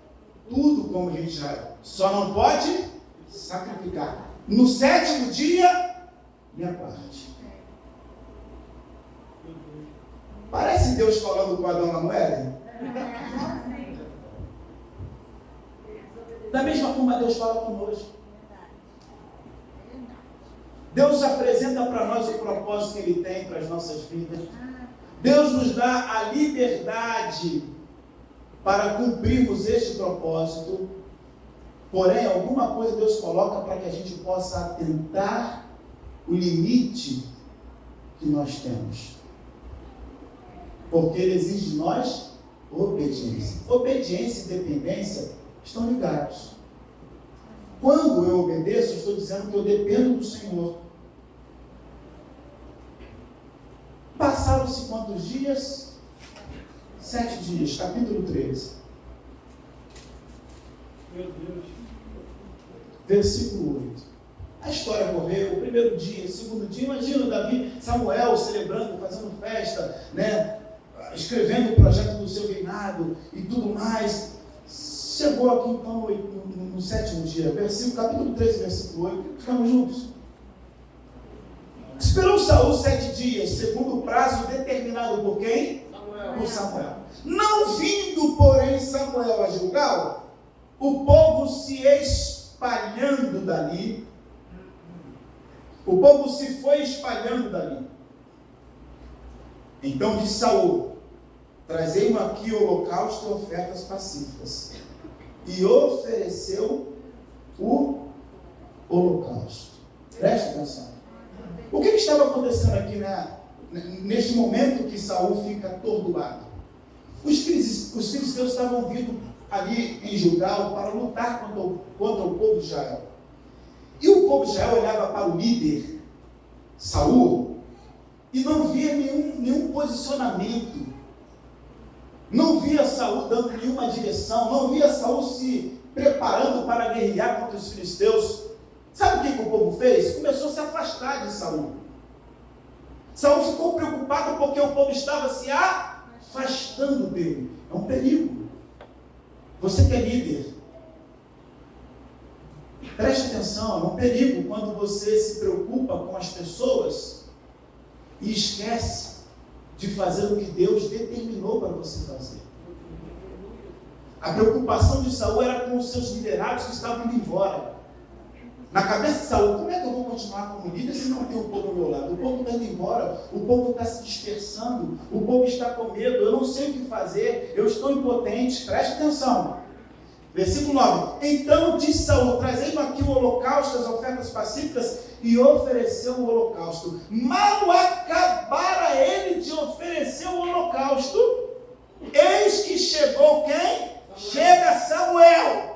tudo como rei de Israel, só não pode sacrificar. No 7º dia, minha parte. Parece Deus falando com Adão lá no Éden. Da mesma forma Deus fala conosco. Deus apresenta para nós o propósito que Ele tem para as nossas vidas. Deus nos dá a liberdade para cumprirmos este propósito. Porém, alguma coisa Deus coloca para que a gente possa atentar o limite que nós temos. Porque Ele exige de nós obediência. Obediência e dependência estão ligados. Quando eu obedeço, eu estou dizendo que eu dependo do Senhor. Passaram-se quantos dias? 7 dias, capítulo 13. Meu Deus. Versículo 8. A história correu, o primeiro dia, o segundo dia. Imagina Davi, Samuel celebrando, fazendo festa, né? Escrevendo o projeto do seu reinado e tudo mais. Chegou aqui então no 7º dia, capítulo 13, versículo 8. Estamos juntos. Esperou Saul 7 dias, segundo o prazo determinado por quem? Samuel. Por Samuel. Não vindo, porém, Samuel a Gilgal, o povo se espalhando dali. O povo se foi espalhando dali. Então disse Saul: trazei-me aqui holocausto e ofertas pacíficas. E ofereceu o holocausto. Preste atenção. O que estava acontecendo aqui, né? Neste momento que Saul fica atordoado? Os filisteus estavam vindo ali em Gilgal para lutar contra o povo de Israel. E o povo de Israel olhava para o líder, Saul, e não via nenhum posicionamento. Não via Saul dando nenhuma direção. Não via Saul se preparando para guerrear contra os filisteus. Sabe o que o povo fez? Começou a se afastar de Saul. Saul ficou preocupado porque o povo estava se afastando dele. É um perigo. Você que é líder, preste atenção, é um perigo quando você se preocupa com as pessoas e esquece de fazer o que Deus determinou para você fazer. A preocupação de Saul era com os seus liderados que estavam indo embora. Na cabeça de Saul, como é que eu vou continuar como líder se não tem o povo ao meu lado? O povo está indo embora, o povo está se dispersando, o povo está com medo, eu não sei o que fazer, eu estou impotente. Preste atenção. Versículo 9. Então disse Saul: trazei-me aqui o holocausto, as ofertas pacíficas, e ofereceu o holocausto. Mal acabara ele de oferecer o holocausto, eis que chegou quem? Chega Samuel.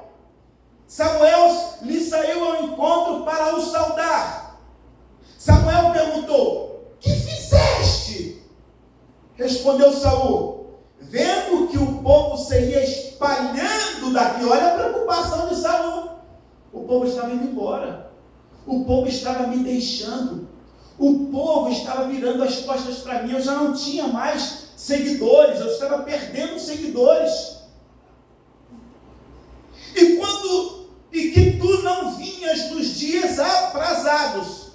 Samuel lhe saiu ao encontro para o saudar. Samuel perguntou: que fizeste? Respondeu Saul: vendo que o povo se ia espalhando daqui. Olha a preocupação de Saul. O povo estava indo embora. O povo estava me deixando. O povo estava virando as costas para mim. Eu já não tinha mais seguidores. Eu estava perdendo seguidores. E que tu não vinhas nos dias aprazados.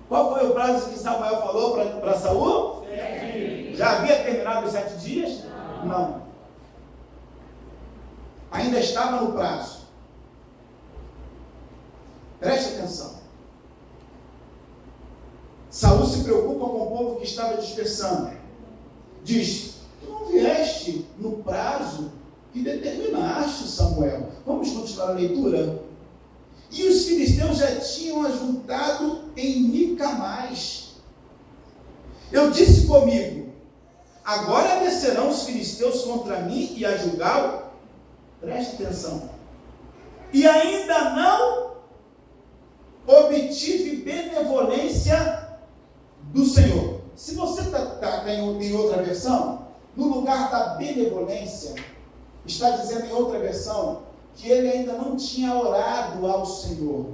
Qual foi o prazo que Samuel falou para Saul? 7 dias. Já havia terminado os 7 dias? Não. Ainda estava no prazo. Preste atenção. Saul se preocupa com o povo que estava dispersando. Diz: tu não vieste no prazo que determinaste, Samuel. Vamos continuar a leitura? E os filisteus já tinham ajuntado em Micamais. Eu disse comigo: agora descerão os filisteus contra mim e a Gilgal. Preste atenção. E ainda não obtive benevolência do Senhor. Se você está em outra versão, no lugar da benevolência, está dizendo em outra versão que ele ainda não tinha orado ao Senhor.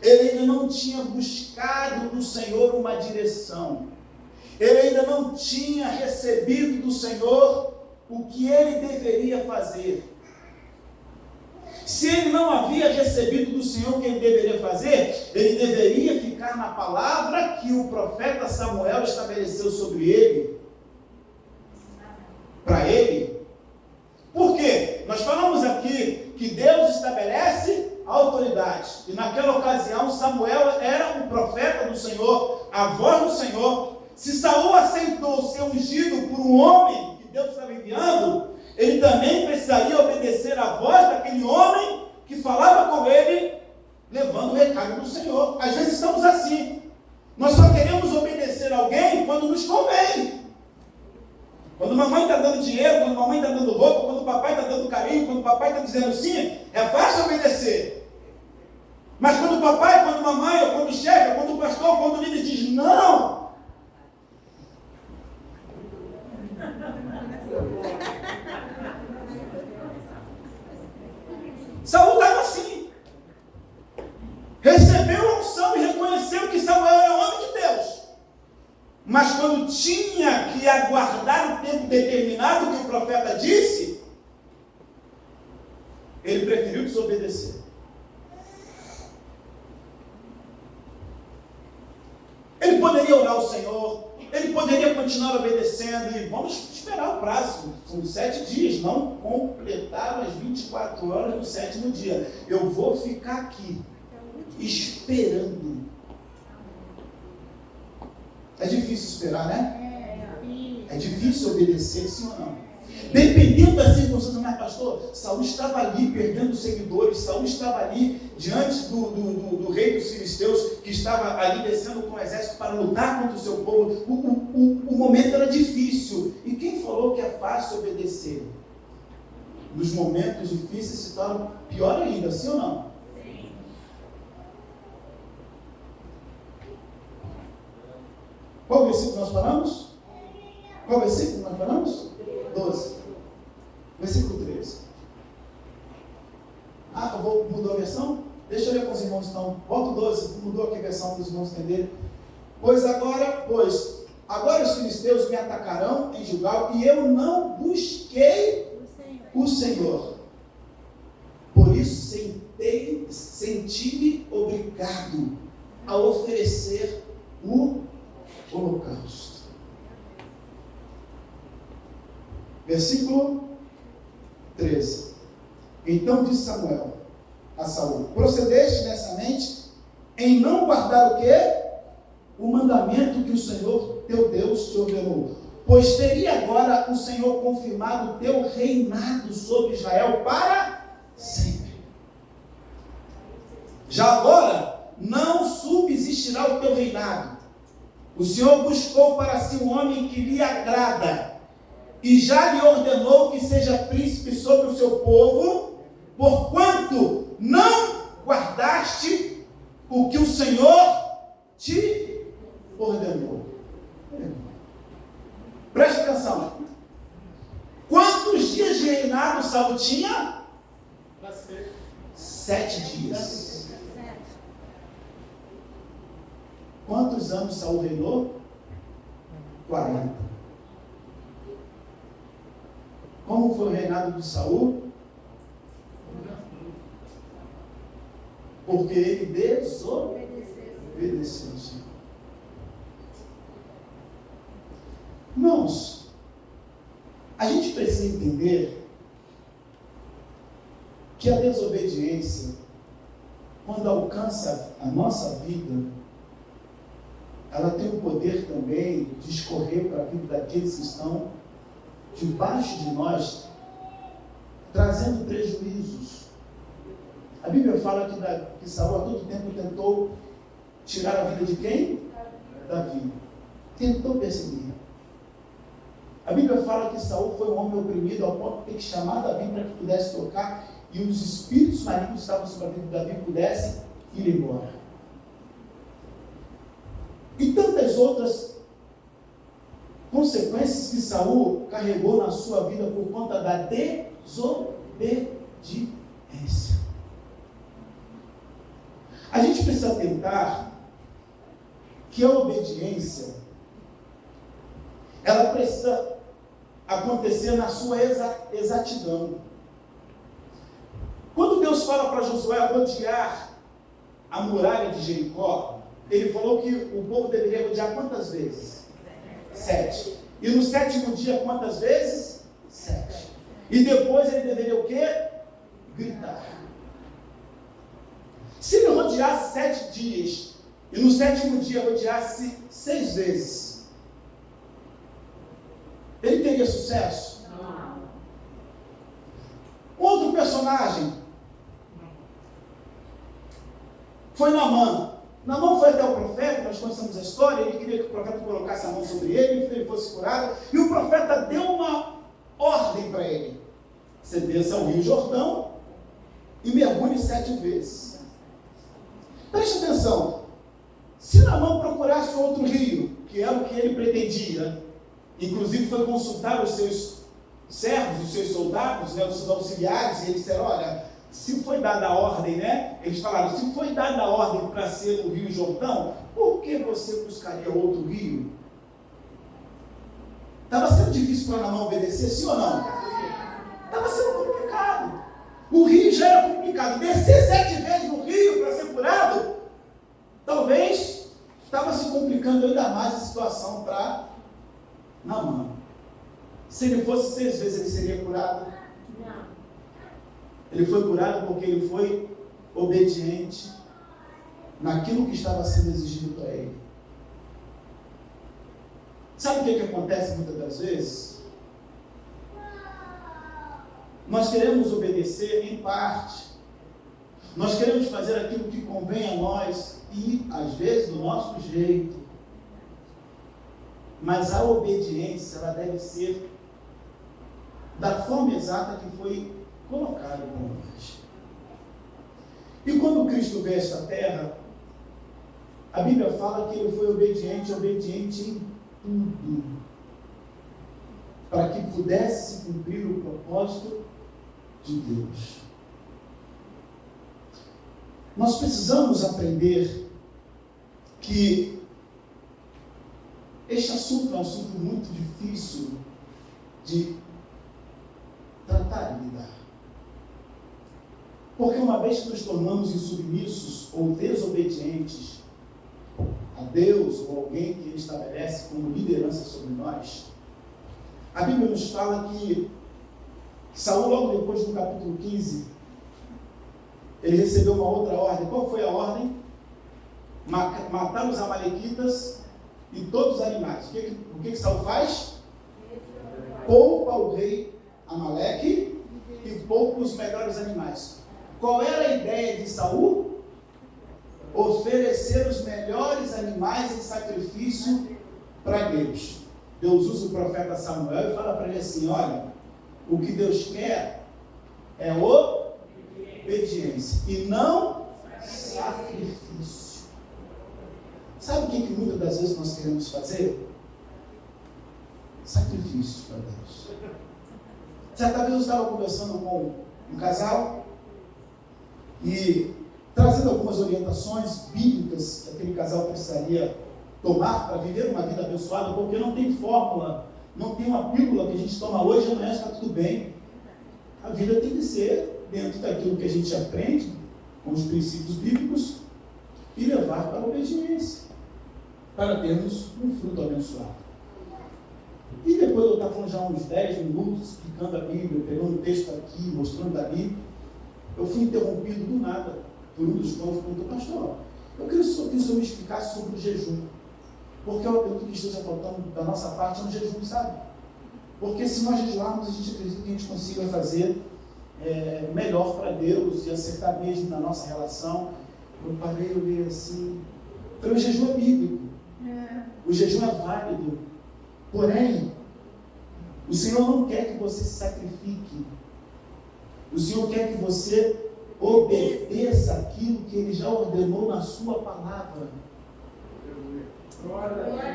Ele ainda não tinha buscado do Senhor uma direção. Ele ainda não tinha recebido do Senhor o que ele deveria fazer. Se ele não havia recebido do Senhor o que ele deveria fazer, ele deveria ficar na palavra que o profeta Samuel estabeleceu sobre ele. Para ele. Por quê? Nós falamos aqui que Deus estabelece a autoridade. E naquela ocasião Samuel era o profeta do Senhor, a voz do Senhor. Se Saul aceitou ser ungido por um homem que Deus estava enviando, ele também precisaria obedecer à voz daquele homem que falava com ele, levando o recado do Senhor. Às vezes estamos assim. Nós só queremos obedecer a alguém quando nos convém. Quando mamãe está dando dinheiro, quando mamãe está dando roupa, quando o papai está dando carinho, quando o papai está dizendo sim, é fácil obedecer. Mas quando o papai, quando a mamãe, ou quando o chefe, quando o pastor, quando o líder diz não, Saul estava assim. Recebeu a unção e reconheceu que Samuel era homem de Deus. Mas quando tinha que aguardar o tempo determinado que o profeta disse, ele preferiu desobedecer. Ele poderia orar ao Senhor, ele poderia continuar obedecendo, e vamos esperar o prazo, são 7 dias, não completaram as 24 horas do 7º dia. Eu vou ficar aqui, esperando. É difícil esperar, né? É difícil obedecer, sim ou não? Dependendo da circunstância, mas pastor, Saul estava ali perdendo seguidores, Saul estava ali diante do rei dos filisteus, que estava ali descendo com o exército para lutar contra o seu povo. O momento era difícil. E quem falou que é fácil obedecer? Nos momentos difíceis se torna pior ainda, sim ou não? Sim. Qual versículo nós falamos? Qual versículo nós falamos? 12. Versículo 13. Mudou a versão? Deixa eu ler com os irmãos então. Volta o 12, mudou aqui a versão para os irmãos entenderem. Pois agora os filisteus me atacarão em Gilgal e eu não busquei o Senhor. Por isso senti-me obrigado a oferecer o holocausto. Versículo 13. Então disse Samuel a Saul: procedeste nessa mente em não guardar o quê? O mandamento que o Senhor teu Deus te ordenou. Pois teria agora o Senhor confirmado o teu reinado sobre Israel para sempre. Já agora não subsistirá o teu reinado. O Senhor buscou para si um homem que lhe agrada, e já lhe ordenou que seja príncipe sobre o seu povo, porquanto não guardaste o que o Senhor te ordenou. Preste atenção. Quantos dias de reinado Saul tinha? 7 dias. Quantos anos Saul reinou? 40. Como foi o reinado de Saul? Porque ele desobedeceu ao Senhor. Irmãos, a gente precisa entender que a desobediência, quando alcança a nossa vida, ela tem o poder também de escorrer para a vida daqueles que estão debaixo de nós, trazendo prejuízos. A Bíblia fala que Saul a todo tempo tentou tirar a vida de quem? Davi. Tentou perseguir. A Bíblia fala que Saul foi um homem oprimido ao ponto de ter que chamar Davi para que pudesse tocar e os espíritos malignos que estavam sobre a vida de Davi pudessem ir embora. E tantas outras consequências que Saul carregou na sua vida por conta da desobediência. A gente precisa atentar que a obediência, ela precisa acontecer na sua exatidão. Quando Deus fala para Josué rodear a muralha de Jericó, ele falou que o povo deveria rodear quantas vezes? 7. E no 7º dia, quantas vezes? 7. E depois ele deveria o quê? Gritar. Se ele rodeasse 7 dias, e no 7º dia rodeasse 6 vezes, ele teria sucesso? Não. Outro personagem foi Naamã. Naamã foi até o profeta, nós conhecemos a história, ele queria que o profeta colocasse a mão sobre ele, ele fosse curado, e o profeta deu uma ordem para ele: você desça ao Rio Jordão e mergulhe 7 vezes. Preste atenção, se Naamã procurasse outro rio, que era o que ele pretendia, inclusive foi consultar os seus servos, os seus soldados, os seus auxiliares, e eles disseram: olha, se foi dada a ordem, eles falaram, se foi dada a ordem para ser o Rio Jordão, por que você buscaria outro rio? Estava sendo difícil para Naamã obedecer, sim ou não? Estava sendo complicado. O rio já era complicado. Descer 7 vezes no rio para ser curado, talvez estava se complicando ainda mais a situação para Naamã. Se ele fosse 6 vezes, ele seria curado? Não. Ele foi curado porque ele foi obediente naquilo que estava sendo exigido para ele. Sabe o que acontece muitas das vezes? Nós queremos obedecer em parte. Nós queremos fazer aquilo que convém a nós e, às vezes, do nosso jeito. Mas a obediência, ela deve ser da forma exata que foi colocada por nós. E quando Cristo veio a esta terra, a Bíblia fala que ele foi obediente em tudo, para que pudesse se cumprir o propósito de Deus. Nós precisamos aprender que este assunto é um assunto muito difícil de tratar e lidar. Porque uma vez que nos tornamos insubmissos ou desobedientes a Deus ou alguém que Ele estabelece como liderança sobre nós, a Bíblia nos fala que Saul, logo depois no capítulo 15, ele recebeu uma outra ordem. Qual foi a ordem? Matar os amalequitas e todos os animais. O que Saul faz? Poupa o rei Amaleque e poupa os melhores animais. Qual era a ideia de Saul? Oferecer os melhores animais em sacrifício para Deus. Deus usa o profeta Samuel e fala para ele assim: olha, o que Deus quer é obediência e não sacrifício. Sabe o que muitas das vezes nós queremos fazer? Sacrifícios para Deus. Certa vez eu estava conversando com um casal e trazendo algumas orientações bíblicas que aquele casal precisaria tomar para viver uma vida abençoada, porque não tem fórmula, não tem uma pílula que a gente toma hoje e amanhã está tudo bem. A vida tem que ser dentro daquilo que a gente aprende, com os princípios bíblicos, e levar para a obediência, para termos um fruto abençoado. E depois eu estava falando já uns 10 minutos, explicando a Bíblia, pegando o texto aqui, mostrando da Bíblia, eu fui interrompido do nada por um dos irmãos que perguntou: pastor, eu queria que o senhor me explicasse sobre o jejum, porque eu acredito que esteja faltando da nossa parte um jejum, sabe? Porque se nós jejuarmos, a gente acredita que a gente consiga fazer melhor para Deus e acertar mesmo na nossa relação. Eu parei, eu li assim, o jejum é bíblico, o jejum é válido, porém, o Senhor não quer que você se sacrifique, o Senhor quer que você obedeça aquilo que Ele já ordenou na sua palavra.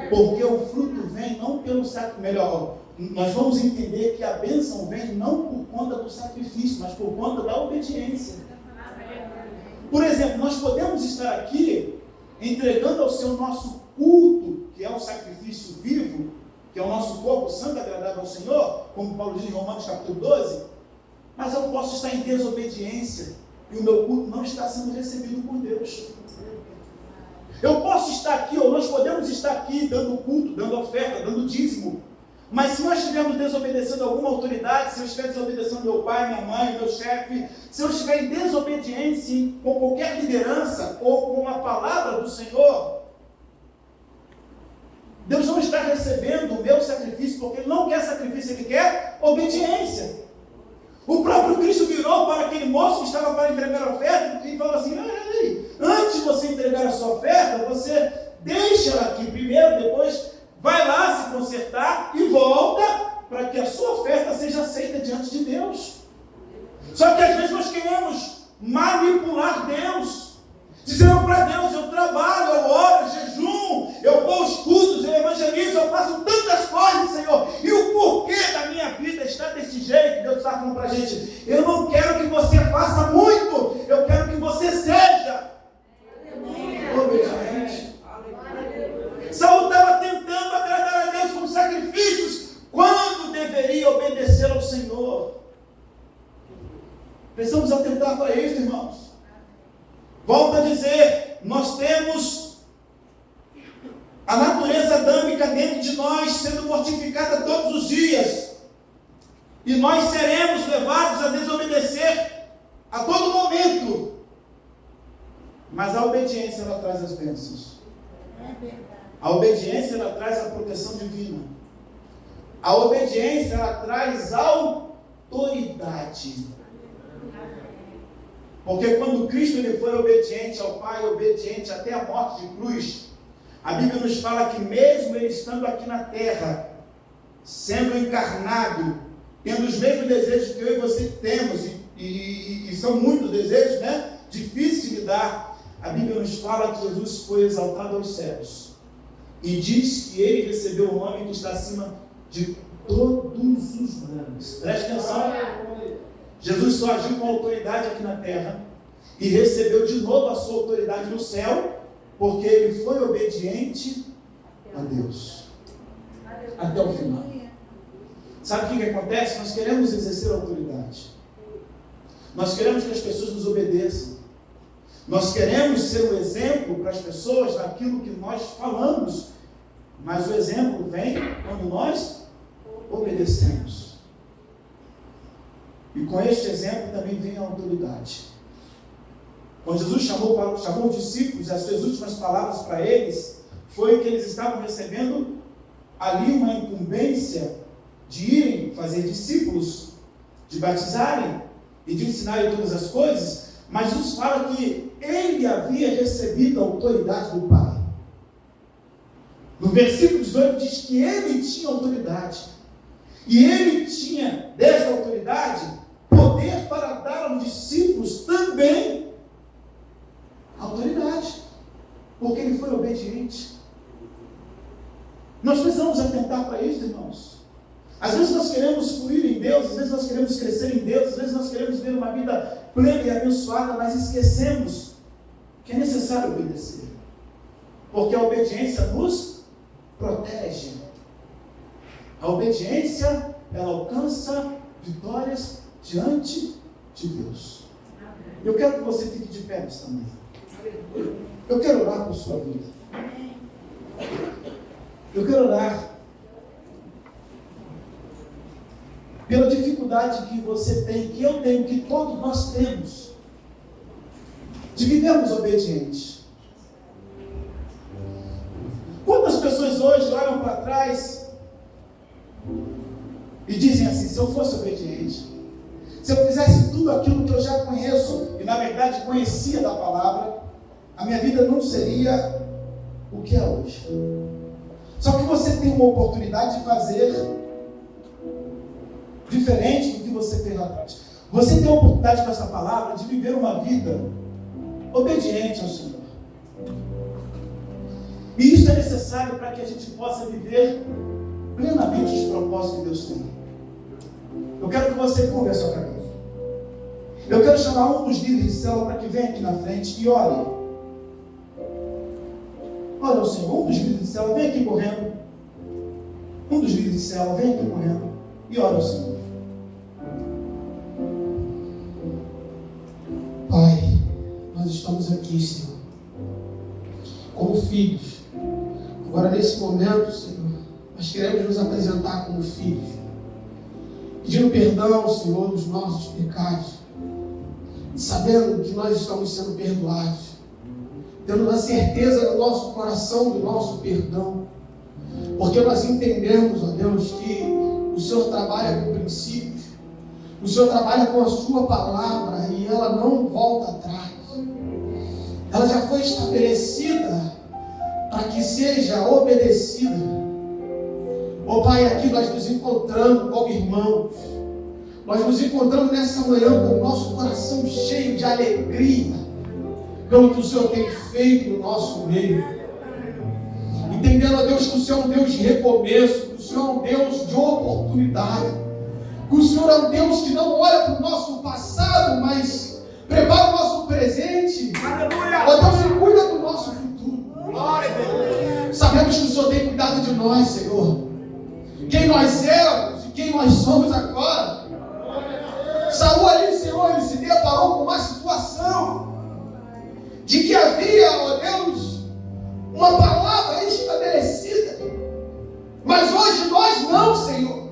Porque o fruto vem não pelo sacrifício, melhor, nós vamos entender que a bênção vem não por conta do sacrifício, mas por conta da obediência. Por exemplo, nós podemos estar aqui entregando ao Senhor nosso culto, que é o sacrifício vivo, que é o nosso corpo santo e agradável ao Senhor, como Paulo diz em Romanos capítulo 12, mas eu posso estar em desobediência e o meu culto não está sendo recebido por Deus. Eu posso estar aqui, ou nós podemos estar aqui dando culto, dando oferta, dando dízimo, mas se nós estivermos desobedecendo alguma autoridade, se eu estiver desobedecendo meu pai, minha mãe, meu chefe, se eu estiver em desobediência com qualquer liderança ou com a palavra do Senhor, Deus não está recebendo o meu sacrifício, porque Ele não quer sacrifício, Ele quer obediência. O próprio Cristo virou para aquele moço que estava para entregar a oferta e falou assim: antes de você entregar a sua oferta, você deixa ela aqui primeiro, depois vai lá se consertar e volta para que a sua oferta seja aceita diante de Deus. Só que às vezes nós queremos manipular Deus, dizendo para Deus: eu trabalho, eu oro, eu jejum, eu vou aos cultos, eu evangelizo, eu faço tantas coisas, Senhor, e o porquê da minha vida está desse jeito? Deus está falando para a gente: eu não quero que você faça muito, eu quero que você seja obediente. Saul estava tentando agradar a Deus com sacrifícios, quando deveria obedecer ao Senhor. Precisamos atentar para isso, irmãos. Volto a dizer, nós temos a natureza adâmica dentro de nós sendo mortificada todos os dias, e nós seremos levados a desobedecer a todo momento, mas a obediência ela traz as bênçãos. A obediência ela traz a proteção divina. A obediência ela traz ao autoridade. Porque quando Cristo ele foi obediente ao Pai, obediente até a morte de cruz, a Bíblia nos fala que mesmo ele estando aqui na terra, sendo encarnado, tendo os mesmos desejos que eu e você temos, e são muitos desejos, né? Difíceis de lidar, a Bíblia nos fala que Jesus foi exaltado aos céus. E diz que ele recebeu o nome que está acima de todos os nomes. Preste atenção. Jesus só agiu com autoridade aqui na terra e recebeu de novo a sua autoridade no céu, porque ele foi obediente a Deus até o final. Sabe o que acontece? Nós queremos exercer a autoridade. Nós queremos que as pessoas nos obedeçam. Nós queremos ser um exemplo para as pessoas naquilo que nós falamos. Mas o exemplo vem quando nós obedecemos. E com este exemplo também vem a autoridade. Quando Jesus chamou os discípulos, as suas últimas palavras para eles, foi que eles estavam recebendo ali uma incumbência de irem fazer discípulos, de batizarem e de ensinarem todas as coisas, mas Jesus fala que ele havia recebido a autoridade do Pai. No versículo 18 diz que ele tinha autoridade. E ele tinha, dessa autoridade, poder para dar aos discípulos também autoridade. Porque ele foi obediente. Nós precisamos atentar para isso, irmãos. Às vezes nós queremos fluir em Deus, às vezes nós queremos crescer em Deus, às vezes nós queremos ver uma vida plena e abençoada, mas esquecemos que é necessário obedecer. Porque a obediência nos protege. A obediência, ela alcança vitórias diante de Deus. Eu quero que você fique de pé nesta manhã. Eu quero orar por sua vida. Eu quero orar pela dificuldade que você tem, que eu tenho, que todos nós temos, de vivermos obedientes. Quantas pessoas hoje olham para trás e dizem assim: se eu fosse obediente, se eu fizesse tudo aquilo que eu já conheço, e na verdade conhecia da palavra, a minha vida não seria o que é hoje. Só que você tem uma oportunidade de fazer diferente do que você fez lá atrás. Você tem a oportunidade com essa palavra de viver uma vida obediente ao Senhor. E isso é necessário para que a gente possa viver plenamente os propósitos que Deus tem. Eu quero que você curva a sua cabeça. Eu quero chamar um dos líderes de célula para que venha aqui na frente e ore. Olha o Senhor, um dos líderes de célula, vem aqui correndo. Um dos líderes de célula, vem aqui correndo e ore ao Senhor. Pai, nós estamos aqui, Senhor, como filhos. Agora, nesse momento, Senhor, nós queremos nos apresentar como filhos, pedindo perdão, Senhor, dos nossos pecados, sabendo que nós estamos sendo perdoados, tendo a certeza no nosso coração do nosso perdão, porque nós entendemos, ó Deus, que o Senhor trabalha com princípios, o Senhor trabalha com a sua palavra e ela não volta atrás. Ela já foi estabelecida para que seja obedecida. Ó Pai, aqui nós nos encontramos como irmãos. Nós nos encontramos nessa manhã com o nosso coração cheio de alegria pelo que o Senhor tem feito no nosso meio. Entendendo, ó Deus, que o Senhor é um Deus de recomeço, que o Senhor é um Deus de oportunidade, que o Senhor é um Deus que não olha para o nosso passado, mas prepara o nosso presente. Aleluia! Ó Deus, que cuida do nosso futuro. Glória a Deus! Sabemos que o Senhor tem cuidado de nós, Senhor. Quem nós éramos e quem nós somos agora. Saul ali, Senhor, ele se deparou com uma situação de que havia, ó Deus, uma palavra estabelecida. Mas hoje nós não, Senhor.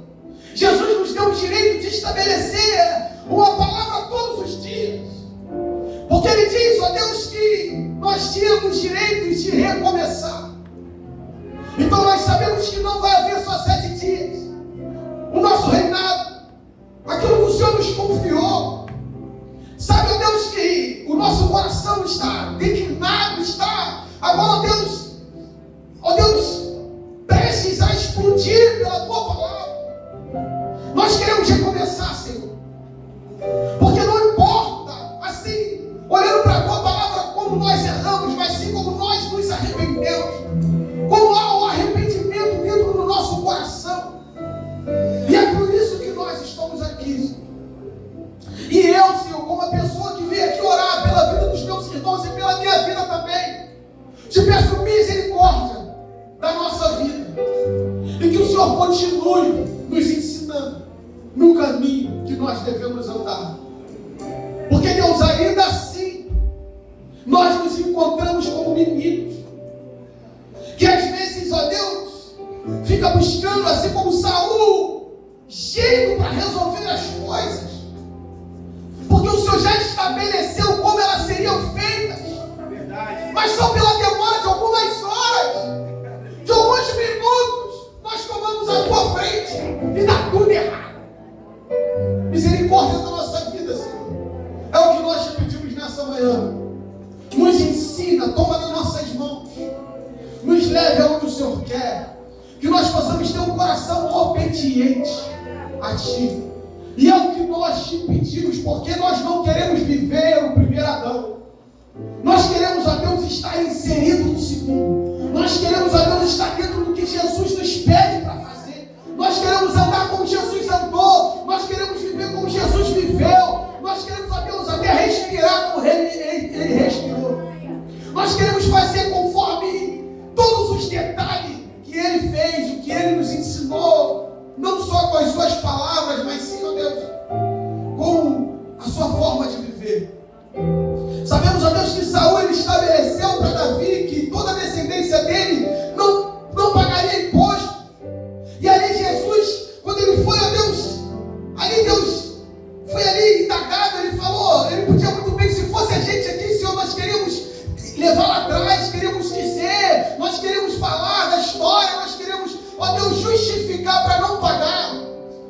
Jesus nos deu o direito de estabelecer uma palavra todos os dias. Porque Ele diz, ó Deus, que nós tínhamos direito de recomeçar. Então nós sabemos que não vai haver só 7 dias. O nosso reinado, aquilo que o nos confiou. Sabe, ó Deus, que o nosso coração está declinado, está agora, ó Deus, prestes a explodir pela Tua palavra. Nós queremos recomeçar, Senhor, porque não importa, assim, olhando para a Tua palavra, como nós erramos, mas sim como nós nos arrependemos, como há o arrependimento dentro do nosso coração. E é por isso que nós estamos aqui, Senhor. E eu, Senhor, como a pessoa que veio aqui orar pela vida dos meus irmãos e pela minha vida também, te peço misericórdia da nossa vida. E que o Senhor continue nos ensinando no caminho que nós devemos andar. Porque, Deus, ainda assim, nós nos encontramos como meninos. Que às vezes, ó Deus, fica buscando, assim como Saul, jeito para resolver as coisas. Porque o Senhor já estabeleceu como elas seriam feitas. Mas só pela demora de algumas horas, de alguns minutos, nós tomamos a Tua frente e dá tudo errado. Misericórdia da nossa vida, Senhor. É o que nós te pedimos nessa manhã. Nos ensina, toma nas nossas mãos. Nos leve aonde o Senhor quer. Que nós possamos ter um coração obediente a Ti. E é o que nós te pedimos, porque nós não queremos viver o primeiro Adão. Nós queremos, ó Deus, estar inserido no segundo. Nós queremos, ó Deus, estar dentro do que Jesus nos pede para fazer. Nós queremos andar como Jesus andou. Nós queremos viver como Jesus viveu. Nós queremos, ó Deus, até respirar como Ele respirou. Nós queremos fazer conforme todos os detalhes que Ele fez, o que Ele nos ensinou. Não só com as suas palavras, mas sim, ó Deus, com a sua forma de viver. Sabemos, ó Deus, que Saul ele estabeleceu para Davi que toda a descendência dele não pagaria imposto. E ali Jesus, quando ele foi, ó Deus, Deus foi ali indagado, ele falou, ele podia muito bem, se fosse a gente aqui, Senhor, nós queríamos levar lá atrás, queríamos dizer, nós queríamos falar da história, nós queríamos, ó Deus, justificar para não pagar.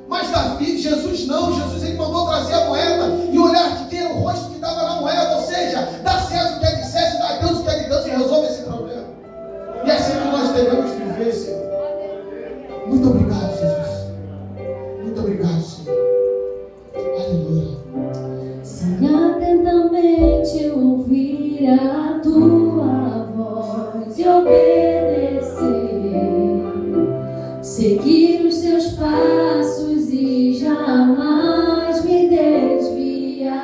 Mas Davi, Jesus não, Jesus ele mandou trazer a moeda e olhar de quem era o rosto que estava na moeda, ou seja, dá César o que é de César, dá a Deus o que é de Deus e resolve esse problema. E é assim que nós devemos viver, Senhor. Muito obrigado, Jesus. Muito obrigado, Senhor. Aleluia. Se atentamente eu ouvir a Tua voz e obedecer, seguir os Teus passos e jamais me desviar.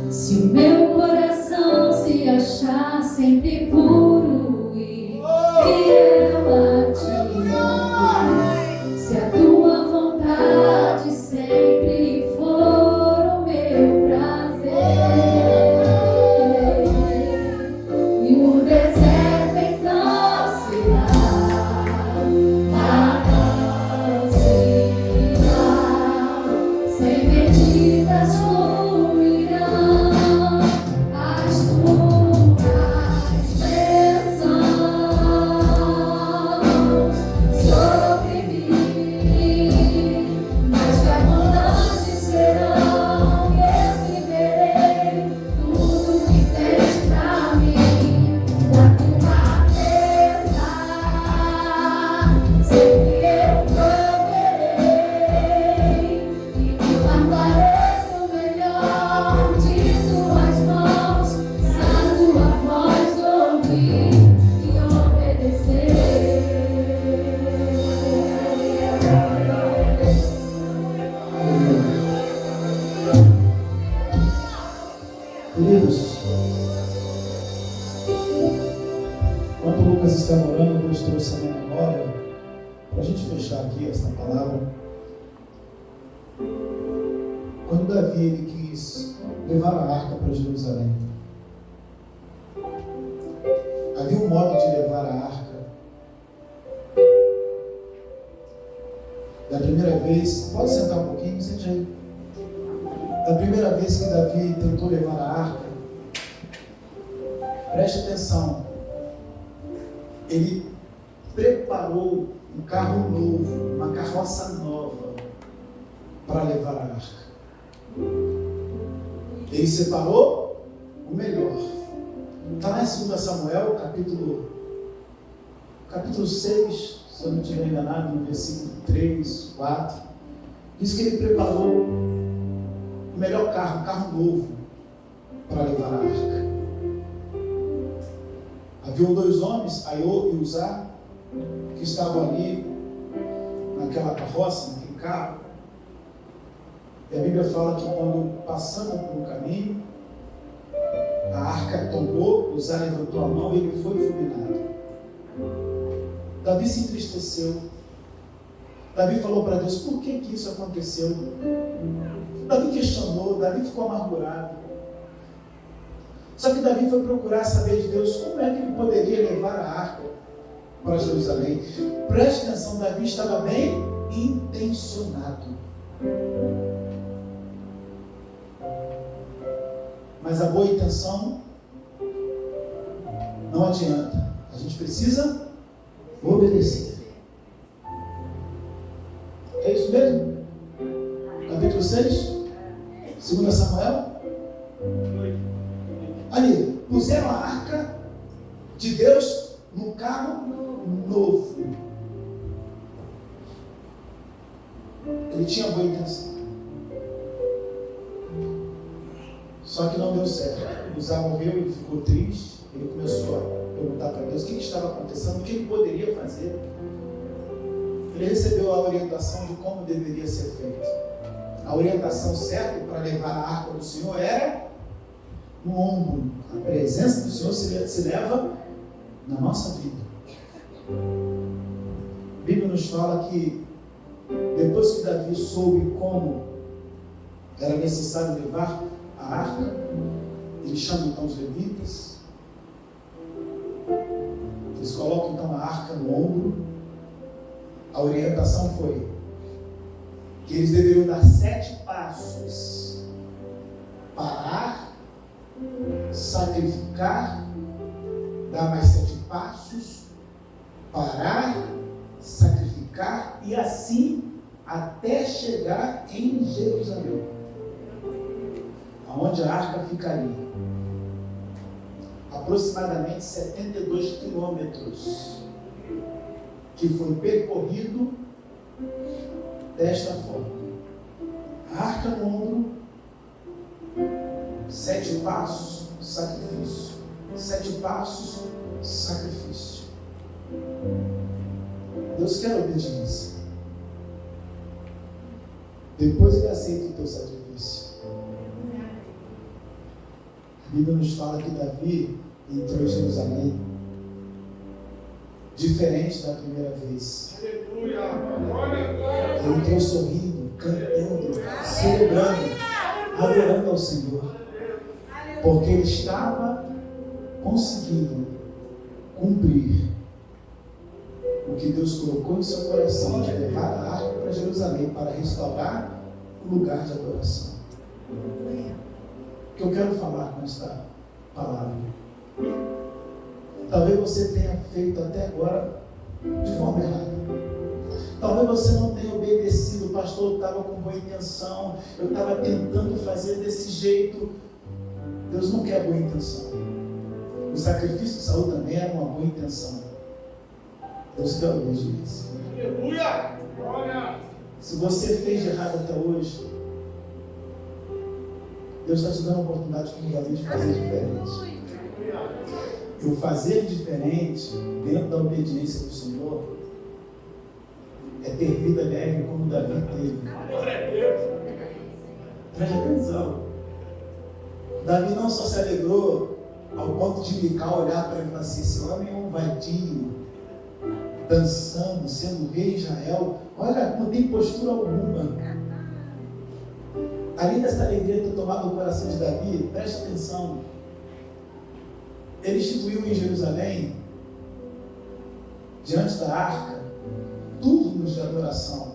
Se o meu coração se achar sempre puro e fiel a Ti, se a Tua vontade sempre for o meu prazer, e o deserto então será sem medidas fluirão as Tuas bênçãos sobre mim, mas que abundantes serão, eu viverei tudo que tens pra mim, da Tua mesa sempre eu proverei, e que fartarei o melhor de Tuas mãos, se a Tua voz ouvir e obedecer. Queridos, enquanto o Lucas está orando, Deus trouxe a minha memória para a gente fechar aqui esta palavra. Quando Davi ele quis levar a arca para Jerusalém, havia um modo de levar a arca. Da primeira vez, pode sentar um pouquinho, sente aí. Da primeira vez que Davi tentou levar a arca, preste atenção, ele preparou um carro novo, uma carroça nova, para levar a arca. Ele separou o melhor. Está lá em 2 Samuel, capítulo 6, se eu não estiver enganado, no versículo 3, 4. Diz que ele preparou o melhor carro, um carro novo, para levar a arca. Haviam 2 homens, Aiô e Uzá, que estavam ali naquela carroça, naquele carro. E a Bíblia fala que quando passando por um caminho, a arca tombou, Uzá levantou a mão e ele foi fulminado. Davi se entristeceu. Davi falou para Deus, por que isso aconteceu? Davi questionou, Davi ficou amargurado. Só que Davi foi procurar saber de Deus como é que ele poderia levar a arca para Jerusalém. Preste atenção, Davi estava bem intencionado. Mas a boa intenção não adianta. A gente precisa obedecer. É isso mesmo? Capítulo 6, 2 Samuel. Ali, puseram a arca de Deus num carro novo. Ele tinha boa intenção. Só que não deu certo. Uzá morreu, ele ficou triste. Ele começou a perguntar para Deus o que estava acontecendo, o que ele poderia fazer. Ele recebeu a orientação de como deveria ser feito. A orientação certa para levar a arca do Senhor era no ombro. A presença do Senhor se leva na nossa vida. A Bíblia nos fala que depois que Davi soube como era necessário levar a arca, ele chama então os levitas. Eles colocam então a arca no ombro. A orientação foi que eles deveriam dar 7 passos. Parar, sacrificar, dar mais 7 passos, parar, sacrificar e assim até chegar em Jerusalém, aonde a arca ficaria. Aproximadamente 72 quilômetros que foi percorrido desta forma. A arca no ombro, 7 passos, sacrifício. 7 passos, sacrifício. Deus quer obediência. Depois ele aceita o teu sacrifício. A Bíblia nos fala que Davi entrou em Jerusalém diferente da primeira vez. Ele entrou sorrindo, cantando, celebrando, adorando ao Senhor, porque ele estava conseguindo cumprir o que Deus colocou em seu coração, de levar a arca para Jerusalém para restaurar o lugar de adoração. O que eu quero falar com esta palavra? Talvez você tenha feito até agora de forma errada. Talvez você não tenha obedecido. O pastor estava com boa intenção, eu estava tentando fazer desse jeito. Deus não quer boa intenção. O sacrifício de Saul também era uma boa intenção. Deus quer obediência. Aleluia! Se você fez de errado até hoje, Deus está te dando a oportunidade, como Davi, de fazer diferente. E o fazer diferente, dentro da obediência do Senhor, é ter vida alegre como Davi teve. Preste atenção. Davi não só se alegrou ao ponto de Mical olhar para ele e falar assim: esse homem é um vadio, dançando, sendo rei de Israel. Olha, não tem postura alguma. Além dessa alegria ter tomado o coração de Davi, preste atenção. Ele instituiu em Jerusalém, diante da arca, turnos de adoração.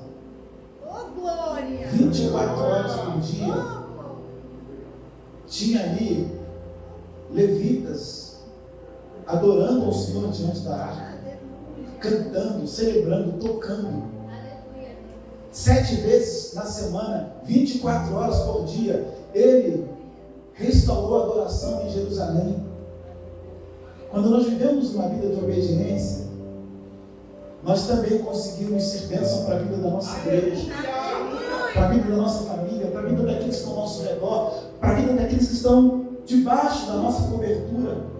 24 horas por dia. Tinha ali levitas adorando ao Senhor diante da arca, cantando, celebrando, tocando. 7 vezes na semana, 24 horas por dia. Ele restaurou a adoração em Jerusalém. Quando nós vivemos uma vida de obediência, nós também conseguimos ser bênção para a vida da nossa igreja, para a vida da nossa família, para a vida daqueles que estão ao nosso redor, para a vida daqueles que estão debaixo da nossa cobertura.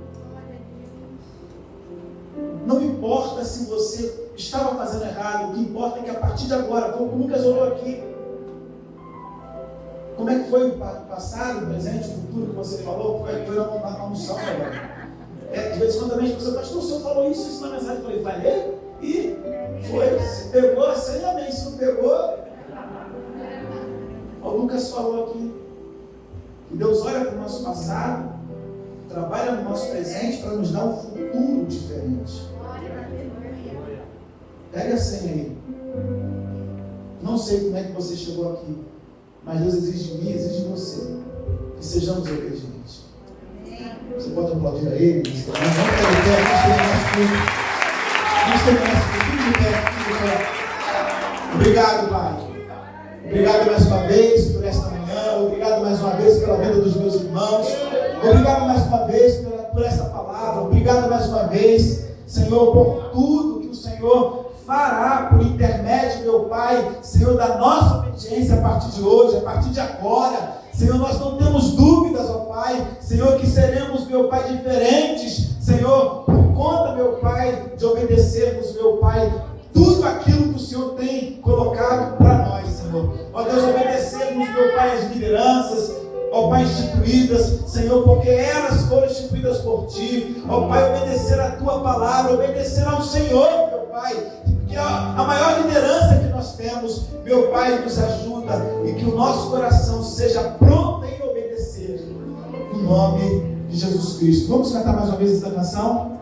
Não importa se você estava fazendo errado, o que importa é que a partir de agora, como o Lucas orou aqui, como é que foi o passado, o presente, o futuro que você falou? Foi na unção agora. De vez em quando também as pessoas, pastor, o senhor falou isso na mensagem. Eu falei, e foi. Se pegou, assim, amém. Se não pegou, o Lucas falou aqui que Deus olha para o nosso passado, trabalha no nosso presente para nos dar um futuro diferente. Pega a senha aí. Não sei como é que você chegou aqui, mas Deus exige de mim, exige de você que sejamos obedientes. Você pode aplaudir a Ele. Nós vamos ter o pé, nós temos nosso culto. Nós temos nosso culto. Obrigado, Pai. Obrigado mais uma vez por esta manhã. Obrigado mais uma vez pela vida dos meus irmãos. Obrigado mais uma vez por esta palavra. Obrigado mais uma vez, Senhor, por tudo que o Senhor fará por intermédio, meu Pai, Senhor, da nossa obediência a partir de hoje, a partir de agora. Senhor, nós não temos dúvidas, ó Pai, Senhor, que seremos, meu Pai, diferentes, Senhor, por conta, meu Pai, de obedecermos, meu Pai, tudo aquilo que o Senhor tem colocado para nós, Senhor. Ó Deus, obedecermos, meu Pai, as lideranças, ó Pai, instituídas, Senhor, porque elas foram instituídas por Ti. Ó Pai, obedecer a Tua palavra, obedecer ao Senhor, meu Pai, que a maior liderança que nós temos, meu Pai, nos ajuda e que o nosso coração seja pronto em obedecer, em nome de Jesus Cristo. Vamos cantar mais uma vez essa canção?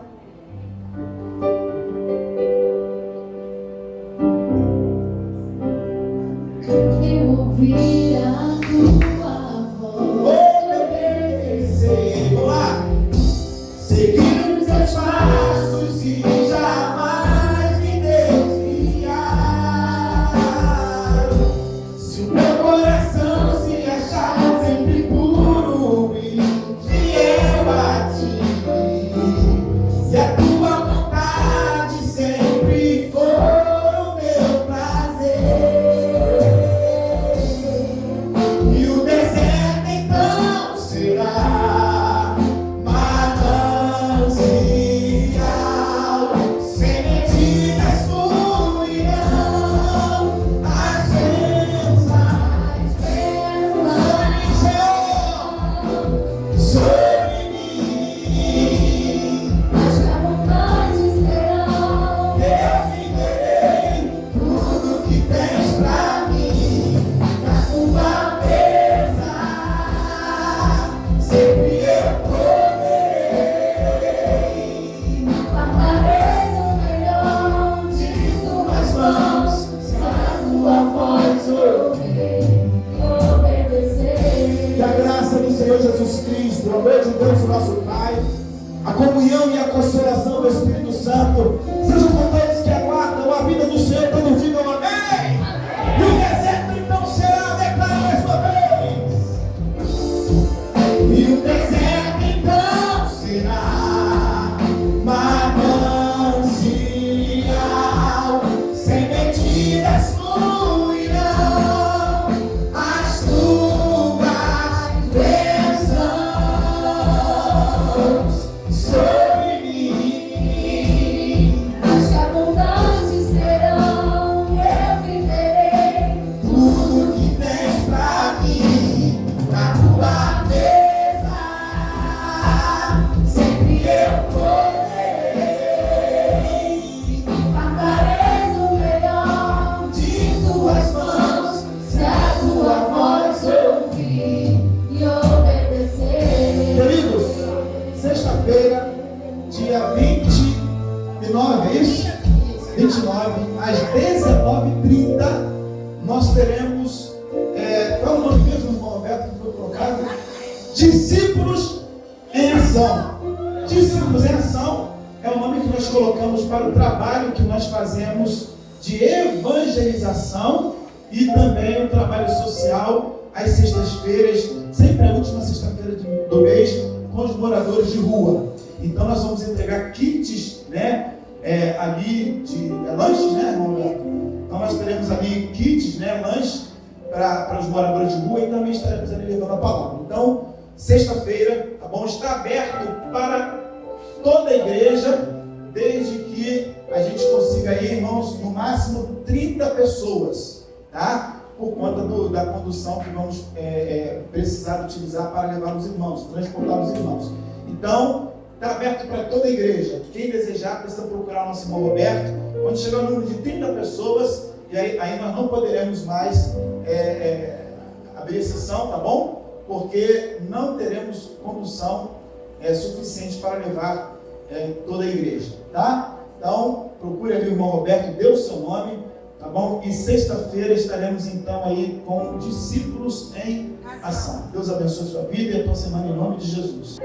Eu ouvi a tua voz, Obedecer, vamos lá! Seguir os seus passos e jamais me desviar. Se o meu coração se achar sempre puro e fiel a Ti, se a Tua vontade sempre for o meu prazer, e o deserto então será manancial, sementinas fluirão, as bênçãos sobre mim. as vontades serão. Eu viverei tudo que tens pra mim, na Tua mesa sempre eu comerei. Fartarei do melhor de tuas mãos, se a tua voz ouvir e obedecer. Que a graça do Senhor Jesus Cristo, o amor de Deus, o nosso Pai, a comunhão e a consolação do Espírito Santo sejam com todos que aguardam a vida do Senhor todo dia. Amém! E o deserto então será, declara mais uma vez. E o deserto então será manancial, sementinas fluirão, as tuas bênçãos sobre mim. As abundantes serão, eu viverei. Tudo que tens pra mim, na Tua mesa sempre eu comerei. Fartarei do melhor de tuas mãos, se a tua voz ouvir e obedecer. Queridos, sexta-feira, dia 29, é isso? 29, às 19h30, nós teremos, qual é o nome mesmo, irmão Roberto, que foi colocado? Discípulos em Ação. Discípulos em Ação é o nome que nós colocamos para o trabalho que nós fazemos de evangelização e também o trabalho social às sextas-feiras, sempre a última sexta-feira do mês, com os moradores de rua. Então nós vamos entregar kits, né, ali de lanches, né, irmão Beto? Então nós teremos ali kits, né, lanches para os moradores de rua e também estaremos ali levando a palavra. Então, sexta-feira, tá bom? Está aberto para toda a igreja, desde que a gente consiga aí, irmãos, no máximo 30 pessoas, tá? Por conta da condução que vamos precisar utilizar para levar os irmãos, transportar os irmãos. Então, está aberto para toda a igreja. Quem desejar precisa procurar o nosso irmão Roberto. Quando chegar o número de 30 pessoas, e aí nós não poderemos mais abrir exceção, tá bom? Porque não teremos condução suficiente para levar toda a igreja, tá? Então, procure ali o irmão Roberto, dê o seu nome, tá bom? E sexta-feira estaremos então aí com discípulos em ação. Deus abençoe a sua vida e a tua semana em nome de Jesus.